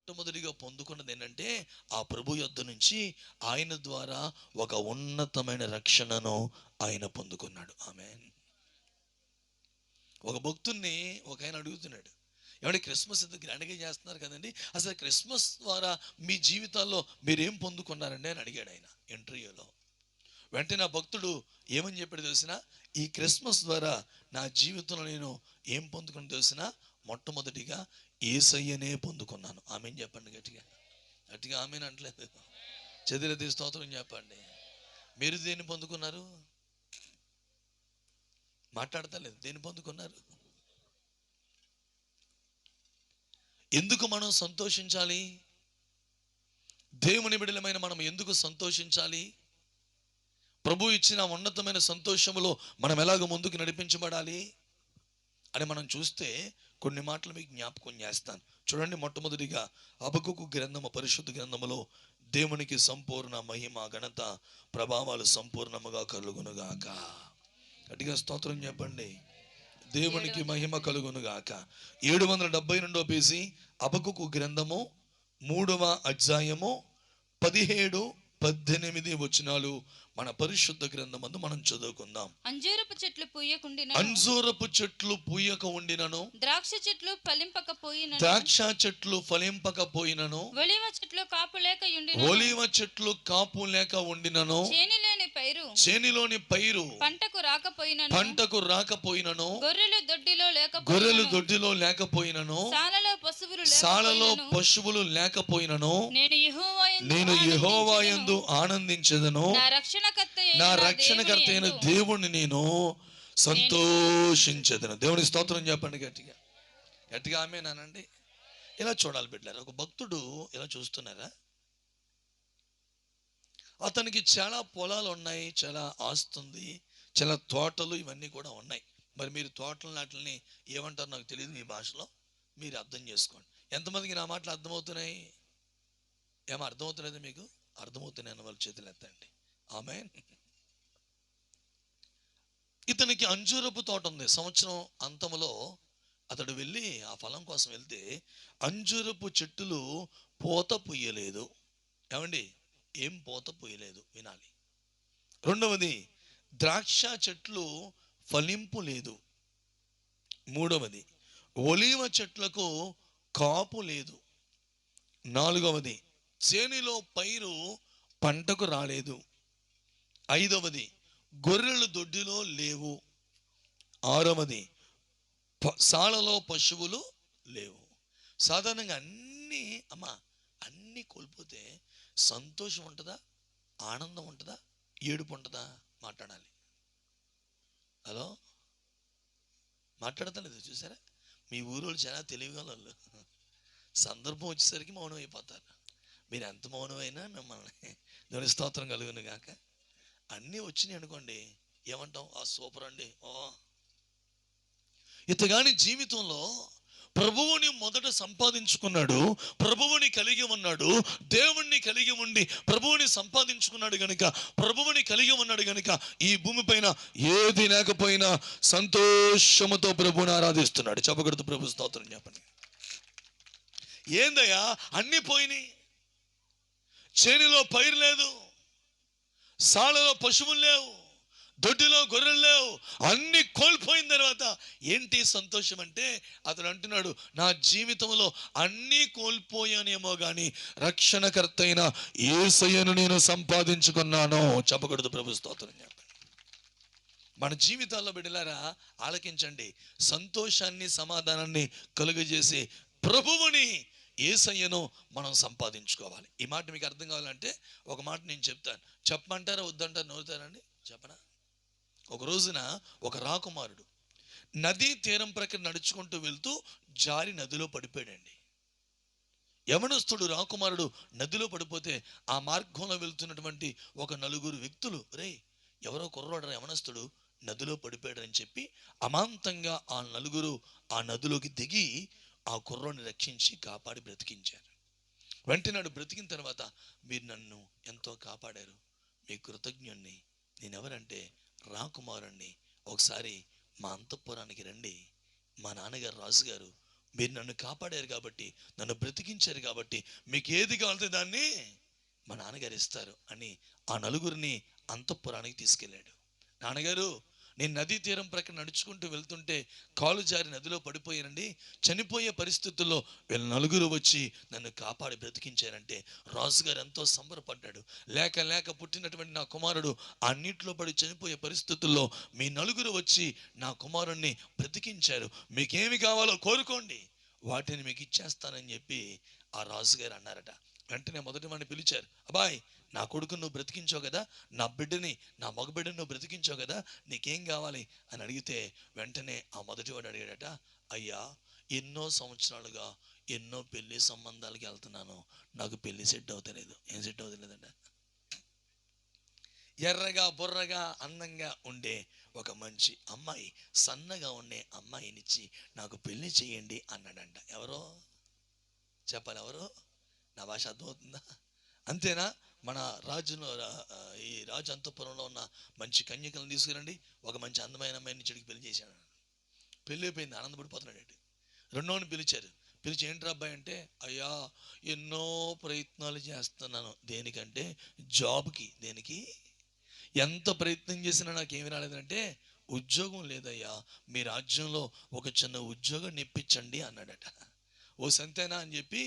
మొట్టమొదటిగా పొందుకున్నది ఏంటంటే ఆ ప్రభు యొద్ద నుంచి ఆయన ద్వారా ఒక ఉన్నతమైన రక్షణను ఆయన పొందుకున్నాడు. ఆమేన్. ఒక భక్తుణ్ణి ఒక ఆయన అడుగుతున్నాడు, ఏమంటే క్రిస్మస్ ఇంత గ్రాండ్గా చేస్తున్నారు కదండి, అసలు క్రిస్మస్ ద్వారా మీ జీవితాల్లో మీరేం పొందుకున్నారండి అని అడిగాడు ఆయన ఇంటర్వ్యూలో. వెంటనే ఆ భక్తుడు ఏమని చెప్పాడు తెలిసిన, ఈ క్రిస్మస్ ద్వారా నా జీవితంలో నేను ఏం పొందుకుని తెలిసిన, మొట్టమొదటిగా యేసయ్యనే పొందుకున్నాను. ఆమెన్ చెప్పండి గట్టిగా. గట్టిగా ఆమెన్ అంటలేదు, చెదిరది స్తోత్రం చెప్పండి. మీరు దేన్ని పొందుకున్నారు? మాట్లాడతలేదు. దేన్ని పొందుకున్నారు? ఎందుకు మనం సంతోషించాలి? దేవుని బిడ్డలమైన మనం ఎందుకు సంతోషించాలి? ప్రభు ఇచ్చిన ఉన్నతమైన సంతోషములో మనం ఎలాగ ముందుకు నడిపించబడాలి అని మనం చూస్తే కొన్ని మాటలు మీకు జ్ఞాపకం చేస్తాను. చూడండి, మొట్టమొదటిగా హబక్కూకు గ్రంథము, పరిశుద్ధ గ్రంథములో దేవునికి సంపూర్ణ మహిమ ఘనత ప్రభావాలు సంపూర్ణముగా కలుగునుగాక. గట్టిగా స్తోత్రం చెప్పండి. దేవునికి మహిమ కలుగునుగాక. 772 పేజీ హబక్కూకు గ్రంథము 3వ అధ్యాయము 17-18 వచనాలు మన పరిశుద్ధ గ్రంథమందు మనం చదువుకుందాం. అంజూరపు చెట్లు పూయక ఉండినను, ద్రాక్ష చెట్లు ఫలింపకపోయినను, ఒలీవ చెట్లు కాపు లేక ఉండినను, చేనిలోని పైరు పంటకు రాకపోయినను, గొర్రెలు దొడ్డిలో లేకపోయినను, సాలలో పశువులు లేకపోయినను, నేను యెహోవా యందు ఆనందించెదను, నా రక్షణకర్త అయిన దేవుణ్ణి నేను సంతోషించెదను. దేవుని స్తోత్రం చెప్పండి గట్టిగా. గట్టిగా ఆమేనండి. ఇలా చూడాలి బిడ్డలారా. ఒక భక్తుడు ఇలా చూస్తున్నారా, అతనికి చాలా పొలాలు ఉన్నాయి, చాలా ఆస్తుంది, చాలా తోటలు ఇవన్నీ కూడా ఉన్నాయి. మరి మీరు తోటలు నాటిని ఏమంటారు నాకు తెలియదు, మీ భాషలో మీరు అర్థం చేసుకోండి. ఎంతమందికి నా మాటలు అర్థమవుతున్నాయి? ఏమో అర్థమవుతున్నది మీకు? అర్థమవుతున్నాయని వాళ్ళు చేతులు ఎత్తండి. ఆమేన్. ఇతనికి అంజూరపు తోట ఉంది. సంవత్సరం అంతములో అతడు వెళ్ళి ఆ ఫలం కోసం వెళ్తే అంజూరపు చెట్టులు పూత పుయ్యలేదు. ఏమండి, ఏం పూత పుయ్యలేదు? వినాలి. రెండవది, ద్రాక్ష చెట్లు ఫలింపు లేదు. మూడవది, ఒలీవ చెట్లకు కాపు లేదు. నాలుగవది, చేనిలో పైరు పంటకు రాలేదు. ఐదవది, గొర్రెలు దొడ్డిలో లేవు. ఆరవది, సాలలో పశువులు లేవు. సాధారణంగా అన్నీ కోల్పోతే సంతోషం ఉంటుందా, ఆనందం ఉంటుందా, ఏడుపు ఉంటుందా? మాట్లాడాలి. హలో, మాట్లాడతలేదు. చూసారా, మీ ఊరోళ్ళు చాలా తెలివిగా వాళ్ళు. సందర్భం వచ్చేసరికి మౌనం అయిపోతారు. మీరు ఎంత మౌనమైనా మిమ్మల్ని దేవుని స్తోత్రం కలుగును గాక. అన్నీ వచ్చినాయి అనుకోండి, ఏమంటాం? ఆ సూపర్ అండి. ఇతగాని జీవితంలో ప్రభువుని మొదట సంపాదించుకున్నాడు, ప్రభువుని కలిగి ఉన్నాడు, దేవుణ్ణి కలిగి ఉండి ప్రభువుని సంపాదించుకున్నాడు గనుక, ప్రభువుని కలిగి ఉన్నాడు గనుక ఈ భూమి పైన ఏది లేకపోయినా సంతోషముతో ప్రభువుని ఆరాధిస్తున్నాడు. చెప్పకూడదు ప్రభు స్తోత్రం చెప్పండి. ఏందయ్యా, అన్నీ పోయినాయి, చేనిలో పైరు లేదు, సాలలో పశువులు లేవు, దొడ్డిలో గొర్రెలు లేవు, అన్ని కోల్పోయిన తర్వాత ఏంటి సంతోషం అంటే, అతడు అంటున్నాడు, నా జీవితంలో అన్నీ కోల్పోయానేమో కానీ రక్షణకర్త అయిన యేసయ్యను నేను సంపాదించుకున్నాను. చెప్పకూడదు ప్రభు స్తోత్రం చెప్పండి. మన జీవితాల్లో బిడ్డలారా ఆలకించండి, సంతోషాన్ని సమాధానాన్ని కలుగజేసే ప్రభువుని యేసయ్యను మనం సంపాదించుకోవాలి. ఈ మాట మీకు అర్థం కావాలంటే ఒక మాట నేను చెప్తాను. చెప్పమంటారా వద్దంటారా? నవ్వుతారండి. చెప్పనా? ఒక రోజున ఒక రాకుమారుడు నదీ తీరం ప్రక్కన నడుచుకుంటూ వెళ్తూ జారి నదిలో పడిపోయాడండి. యవనస్తుడు రాకుమారుడు నదిలో పడిపోతే ఆ మార్గంలో వెళ్తున్నటువంటి ఒక నలుగురు వ్యక్తులు, రే ఎవరో కుర్రోడు యవనస్తుడు నదిలో పడిపోయాడని చెప్పి అమాంతంగా ఆ నలుగురు ఆ నదిలోకి దిగి ఆ కుర్రోని రక్షించి కాపాడి బ్రతికించారు. వెంటనే బ్రతికిన తర్వాత, మీరు నన్ను ఎంతో కాపాడారు, మీ కృతజ్ఞుణ్ణి, నేనెవరంటే రాకుమారుణ్ణి, ఒకసారి మా అంతఃపురానికి రండి, మా నాన్నగారు రాజుగారు మీరు నన్ను కాపాడారు కాబట్టి, నన్ను బ్రతికించారు కాబట్టి, మీకు ఏది కావాలంటే దాన్ని మా నాన్నగారు ఇస్తారు అని ఆ నలుగురిని అంతఃపురానికి తీసుకెళ్ళాడు. నాన్నగారు, నేను నదీ తీరం ప్రక్కన నడుచుకుంటూ వెళ్తుంటే కాలు జారి నదిలో పడిపోయానండి, చనిపోయే పరిస్థితుల్లో వీళ్ళ నలుగురు వచ్చి నన్ను కాపాడి బ్రతికించారంటే రాజుగారు ఎంతో సంబరపడ్డాడు. లేక లేక పుట్టినటువంటి నా కుమారుడు ఆ నీటిలో పడి చనిపోయే పరిస్థితుల్లో మీ నలుగురు వచ్చి నా కుమారుణ్ణి బ్రతికించారు, మీకేమి కావాలో కోరుకోండి, వాటిని మీకు ఇచ్చేస్తానని చెప్పి ఆ రాజుగారు అన్నారట. వెంటనే మొదటి వాడిని పిలిచారు. అబ్బాయి, నా కొడుకును నువ్వు బ్రతికించావు కదా, నా బిడ్డని, నా మగ బిడ్డని నువ్వు బ్రతికించావు కదా, నీకేం కావాలి అని అడిగితే వెంటనే ఆ మొదటివాడు అడిగాడట, అయ్యా, ఎన్నో సంవత్సరాలుగా ఎన్నో పెళ్లి సంబంధాలకి వెళ్తున్నాను, నాకు పెళ్లి సెట్ అవుతలేదు. ఏం సెట్ అవుతలేదంట? ఎర్రగా బుర్రగా అందంగా ఉండే ఒక మంచి అమ్మాయి, సన్నగా ఉండే అమ్మాయినిచ్చి నాకు పెళ్లి చేయండి అన్నాడంట. ఎవరో చెప్పాలి, ఎవరో? నా భాష అర్థమవుతుందా? అంతేనా? మన ఈ రాజు అంతఃపురంలో ఉన్న మంచి కన్యకలను తీసుకురండి, ఒక మంచి అందమైన అమ్మాయిని చెడికి పెళ్లి చేశాడు. పెళ్ళి అయిపోయింది, ఆనందపడిపోతున్నాడు. రెండోని పిలిచారు. పిలిచి, ఏంట్రా అబ్బాయి అంటే, అయ్యా, ఎన్నో ప్రయత్నాలు చేస్తున్నాను. దేనికంటే? జాబ్కి. దేనికి? ఎంత ప్రయత్నం చేసినా నాకేమి రాలేదంటే, ఉద్యోగం లేదయ్యా, మీ రాజ్యంలో ఒక చిన్న ఉద్యోగం ఇప్పించండి అన్నాడట. ఓ సంతేనా అని చెప్పి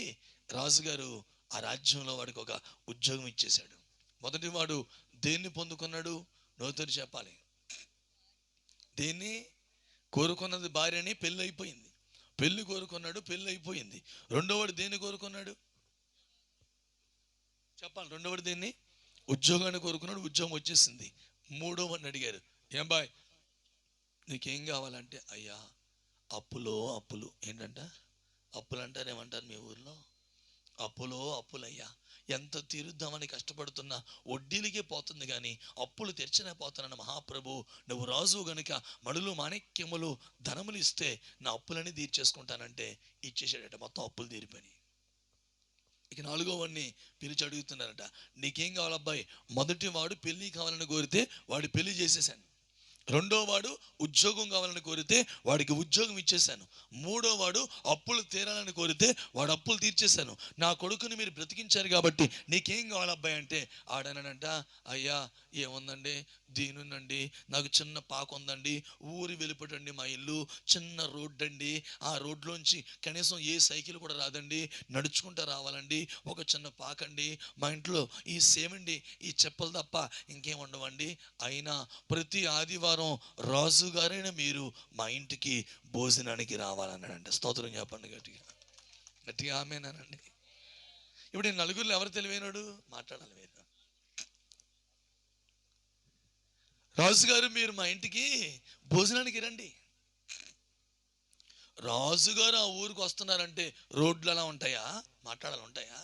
రాజుగారు ఆ రాజ్యంలో వాడికి ఒక ఉద్యోగం ఇచ్చేశాడు. మొదటి వాడు దేన్ని పొందుకున్నాడు? నోతరు చెప్పాలి. దేన్ని కోరుకున్నది? భార్యని. పెళ్ళి అయిపోయింది. పెళ్లి కోరుకున్నాడు, పెళ్ళి అయిపోయింది. రెండోవాడు దేన్ని కోరుకున్నాడు? చెప్పాలి. రెండోవాడు దేన్ని? ఉద్యోగాన్ని కోరుకున్నాడు, ఉద్యోగం వచ్చేసింది. మూడో వాడిని అడిగారు, ఏం బాయ్ నీకేం కావాలంటే, అయ్యా, అప్పులు. ఏంటంట? అప్పులు అంటారు, ఏమంటారు మీ ఊర్లో? అప్పులయ్యా, ఎంత తీరుద్దామని కష్టపడుతున్నా వడ్డీలకే పోతుంది కానీ అప్పులు తెరిచినా పోతానన్న మహాప్రభు, నువ్వు రాజు గనుక మడులు మాణిక్యములు ధనములు ఇస్తే నా అప్పులన్నీ తీర్చేసుకుంటానంటే ఇచ్చేసాడట. మొత్తం అప్పులు తీరిపోయి. ఇక నాలుగో వాడిని పిలిచి అడుగుతున్నారట, నీకేం కావాలబ్బాయి? మొదటి వాడు పెళ్ళి కావాలని కోరితే వాడు పెళ్లి చేసేసాను. రెండో వాడు ఉద్యోగం కావాలని కోరితే వాడికి ఉద్యోగం ఇచ్చేసాను. మూడో వాడు అప్పులు తీరాలని కోరితే వాడు అప్పులు తీర్చేశాను. నా కొడుకుని మీరు బ్రతికించారు కాబట్టి నీకేం కావాలబ్బాయి అంటే ఆడనంట, అయ్యా, ఏముందండి, దీనునండి, నాకు చిన్న పాక ఉందండి, ఊరి వెళ్ళిపోటండి మా ఇల్లు, చిన్న రోడ్డు అండి, ఆ రోడ్లోంచి కనీసం ఏ సైకిల్ కూడా రాదండి, నడుచుకుంటూ రావాలండి, ఒక చిన్న పాకండి, మా ఇంట్లో ఈ సేమండి, ఈ చెప్పులు తప్ప ఇంకేం ఉండవండి, అయినా ప్రతి ఆదివారం రాజుగారైన మీరు మా ఇంటికి భోజనానికి రావాలన్నాడంట. స్తోత్రం చెప్పండి గట్టిగా ఆమేనండి. ఇప్పుడు ఈ నలుగురిలో ఎవరు తెలివైనడు? మాట్లాడాలి మీరు. రాజుగారు, మీరు మా ఇంటికి భోజనానికి రండి. రాజుగారు ఆ ఊరికి వస్తున్నారంటే రోడ్లు ఎలా ఉంటాయా? మాట్లాడాలి, ఉంటాయా?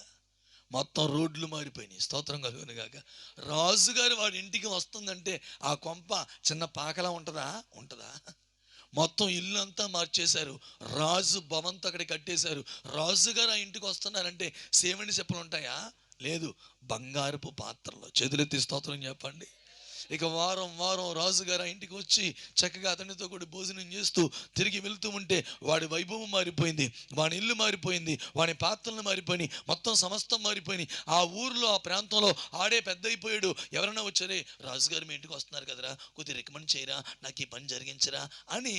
మొత్తం రోడ్లు మారిపోయినాయి. స్తోత్రం కలుగును గాక. రాజుగారు వాడి ఇంటికి వస్తుందంటే ఆ కొంప చిన్న పాకలా ఉంటుందా? మొత్తం ఇల్లు అంతా మార్చేశారు. రాజు భవంతో అక్కడ కట్టేశారు. రాజుగారు ఆ ఇంటికి వస్తున్నారంటే సేవని చెప్పులు ఉంటాయా? లేదు, బంగారపు పాత్రలో. చేతులెత్తి స్తోత్రం చెప్పండి. ఇక వారం రాజుగారు ఆ ఇంటికి వచ్చి చక్కగా అతనితో కూడా భోజనం చేస్తూ తిరిగి వెళ్తూ ఉంటే వాడి వైభవం మారిపోయింది, వాడి ఇల్లు మారిపోయింది, వాడి పాత్రలు మారిపోయినాయి, మొత్తం సమస్తం మారిపోయినాయి. ఆ ఊర్లో, ఆ ప్రాంతంలో ఆడే పెద్ద అయిపోయాడు. ఎవరైనా వచ్చారే, రాజుగారు మీ ఇంటికి వస్తున్నారు కదరా, కొద్దిగా రికమెండ్ చేయరా, నాకు ఈ పని జరిగించరా అని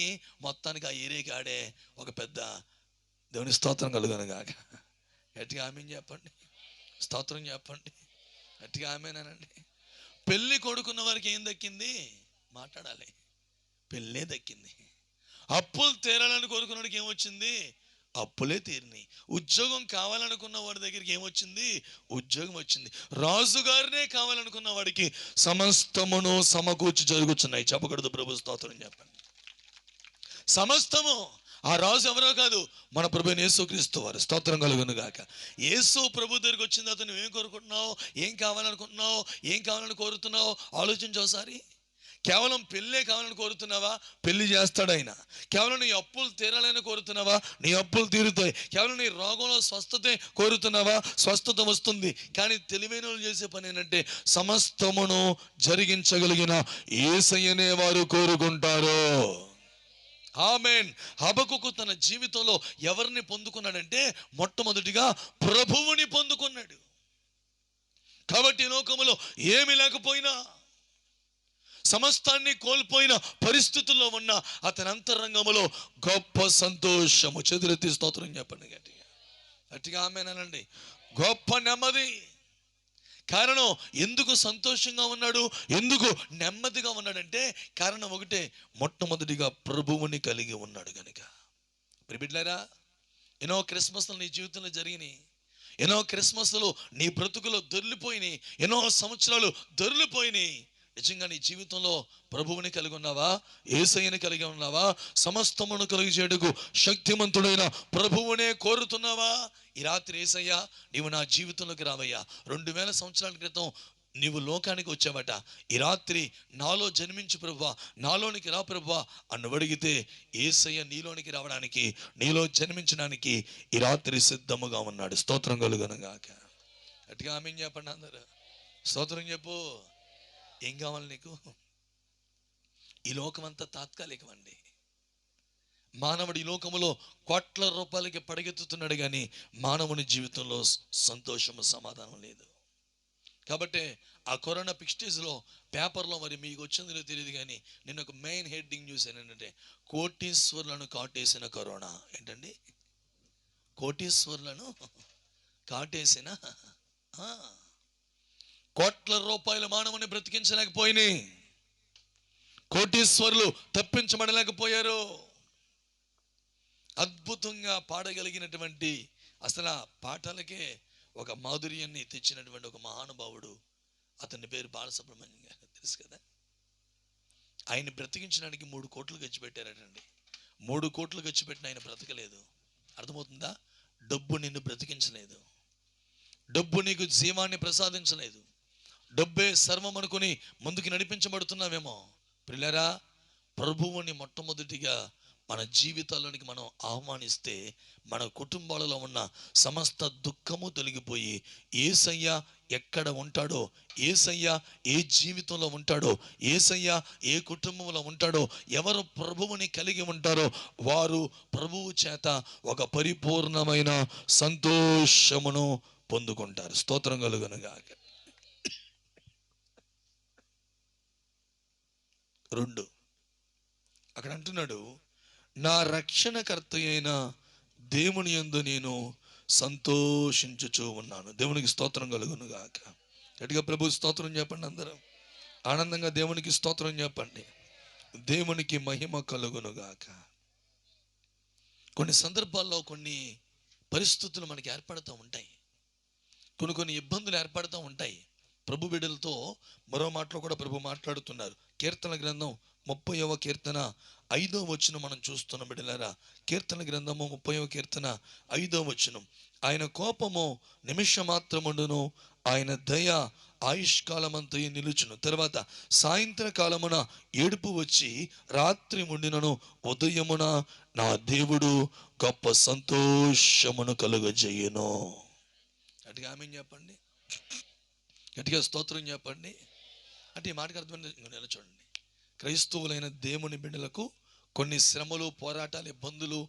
మొత్తానికి ఆ ఏరియాకి ఆడే ఒక పెద్ద. దేవుని స్తోత్రం కలుగును గాక. గట్టిగా ఆమేన్ చెప్పండి. స్తోత్రం చెప్పండి. గట్టిగా ఆమేనండి. పెళ్ళి కొడుకున్న వారికి ఏం దక్కింది? మాట్లాడాలి. పెళ్ళే దక్కింది. అప్పులు తీరాలని కోరుకున్నవాడికి ఏమొచ్చింది? అప్పులే తీరినాయి. ఉద్యోగం కావాలనుకున్న వాడి దగ్గరికి ఏమొచ్చింది? ఉద్యోగం వచ్చింది. రాజుగారినే కావాలనుకున్న వాడికి సమస్తమును సమకూర్చి జరుగుతున్నాయి. చెప్పకూడదు ప్రభు స్తోత్రం చెప్పండి. సమస్తము. ఆ రాజు ఎవరో కాదు, మన ప్రభు యేసుక్రీస్తు వారు. స్తోత్రం కలుగును గాక. యేసు ప్రభు దగ్గరికి వచ్చిన అతను ఏం కోరుకుంటున్నావు? ఏం కావాలనుకుంటున్నావు? ఏం కావాలని కోరుతున్నావు? ఆలోచించు ఒకసారి. కేవలం పెళ్ళే కావాలని కోరుతున్నావా? పెళ్లి చేస్తాడు ఆయన. కేవలం నీ అప్పులు తీరాలని కోరుతున్నావా? నీ అప్పులు తీరుతాయి. కేవలం నీ రోగంలో స్వస్థతే కోరుతున్నావా? స్వస్థత వస్తుంది. కానీ తెలివైన వాళ్ళు చేసే పని ఏంటంటే సమస్తమును జరిగించగలిగిన యేసయ్యనే వారు కోరుకుంటారు. ఆమేన్. హబకుకు తన జీవితంలో ఎవరిని పొందుకున్నాడంటే మొట్టమొదటిగా ప్రభువుని పొందుకున్నాడు. కాబట్టి ఈ లోకములో ఏమి లేకపోయినా, సమస్తాన్ని కోల్పోయిన పరిస్థితుల్లో ఉన్న అతని అంతరంగములో గొప్ప సంతోషము. చెదురెత్తి స్తోత్రం చెప్పండి గట్టిగా, గట్టిగా ఆమేనండి. గొప్ప నెమ్మది. కారణం ఎందుకు సంతోషంగా ఉన్నాడు, ఎందుకు నెమ్మదిగా ఉన్నాడంటే కారణం ఒకటే, మొట్టమొదటిగా ప్రభువుని కలిగి ఉన్నాడు కనుక. బిడ్డలారా, ఎన్నో క్రిస్మస్లు నీ జీవితంలో జరిగినాయి, ఎన్నో క్రిస్మస్లు నీ బ్రతుకులో దొర్లిపోయినాయి, ఎన్నో సంవత్సరాలు దొర్లిపోయినాయి. నిజంగా నీ జీవితంలో ప్రభువుని కలిగి ఉన్నావా? యేసయ్యని కలిగి ఉన్నావా? సమస్తమును కలిగి చేయటకు శక్తిమంతుడైన ప్రభువునే కోరుతున్నావా? ఈ రాత్రి యేసయ్యా నీవు నా జీవితంలోకి రావయ్యా. 2000 సంవత్సరాల క్రితం నీవు లోకానికి వచ్చావట, ఈ రాత్రి నాలో జన్మించు ప్రభువా, నాలోనికి రా ప్రభువా అని అడిగితే యేసయ్య నీలోనికి రావడానికి, నీలో జన్మించడానికి ఈ రాత్రి సిద్ధముగా ఉన్నాడు. స్తోత్రం కలుగునుగాక. గట్టిగా ఆమేన్ చెప్పండి అందరూ. స్తోత్రం చెప్పు. ఏం కావాలి నీకు? ఈ లోకం అంతా తాత్కాలికం అండి. మానవుడు ఈ లోకములో కోట్ల రూపాయలకి పడగెత్తుతున్నాడు, కానీ మానవుని జీవితంలో సంతోషము, సమాధానం లేదు. కాబట్టి ఆ కరోనా పిక్స్టేజ్లో పేపర్లో, మరి మీకు వచ్చిందో తెలియదు కానీ నేను ఒక మెయిన్ హెడ్డింగ్ చూశాను. ఏంటంటే కోటీశ్వరులను కాటేసిన కరోనా. ఏంటండి? కోటీశ్వరులను కాటేసిన, కోట్ల రూపాయల మానవుని బ్రతికించలేకపోయినాయి, కోటీశ్వరులు తప్పించబడలేకపోయారు. అద్భుతంగా పాడగలిగినటువంటి, అసలు ఆ పాటలకే ఒక మాధుర్యాన్ని తెచ్చినటువంటి ఒక మహానుభావుడు, అతని పేరు బాలసుబ్రహ్మణ్యం గారు, తెలుసు కదా. ఆయన బ్రతికించడానికి 3 కోట్లు ఖర్చు పెట్టారటండి. 3 కోట్లు ఖర్చు పెట్టిన ఆయన బ్రతకలేదు. అర్థమవుతుందా? డబ్బు నిన్ను బ్రతికించలేదు, డబ్బు నీకు జీవాన్ని ప్రసాదించలేదు. డబ్బే సర్వం అనుకుని ముందుకు నడిపించబడుతున్నామేమో. ప్రియులారా, ప్రభువుని మొట్టమొదటిగా మన జీవితాల్లోనికి మనం ఆహ్వానిస్తే మన కుటుంబాలలో ఉన్న సమస్త దుఃఖము తొలగిపోయి, యేసయ్య ఎక్కడ ఉంటాడో, యేసయ్య ఏ జీవితంలో ఉంటాడో, యేసయ్య ఏ కుటుంబంలో ఉంటాడో, ఎవరు ప్రభువుని కలిగి ఉంటారో వారు ప్రభువు చేత ఒక పరిపూర్ణమైన సంతోషమును పొందుకుంటారు. స్తోత్రం కలుగునుగాక. 2 అక్కడ అంటున్నాడు, నా రక్షణకర్త అయిన దేవుని యందు నేను సంతోషించుచూ ఉన్నాను. దేవునికి స్తోత్రం కలుగునుగాక. గట్టిగా ప్రభు స్తోత్రం చెప్పండి అందరం. ఆనందంగా దేవునికి స్తోత్రం చెప్పండి. దేవునికి మహిమ కలుగునుగాక. కొన్ని సందర్భాల్లో కొన్ని పరిస్థితులు మనకి ఏర్పడుతూ ఉంటాయి, కొన్ని ఇబ్బందులు ఏర్పడుతూ ఉంటాయి. ప్రభు బిడ్డలతో మరో మాటలో కూడా ప్రభు మాట్లాడుతున్నారు. కీర్తన గ్రంథం 30వ కీర్తన 5వ వచనం మనం చూస్తున్నాం బిడ్డలారా. కీర్తన గ్రంథము 30వ కీర్తన 5వ వచనం, ఆయన కోపము నిమిషమాత్రముండును, ఆయన దయ ఆయుష్కాలమంతయు నిలుచును. తర్వాత సాయంత్రకాలమున ఏడుపు వచ్చి రాత్రి ఉండినను, ఉదయమున నా దేవుడు గొప్ప సంతోషమును కలుగజేయును. గట్టిగా ఆమేన్ చెప్పండి, గట్టిగా స్తోత్రం చెప్పండి. అంటే ఈ మాటకు అర్థమైంది. చూడండి, క్రైస్తవులైన దేవుని బిడ్డలకు కొన్ని శ్రమలు, పోరాటాలు, ఇబ్బందులు,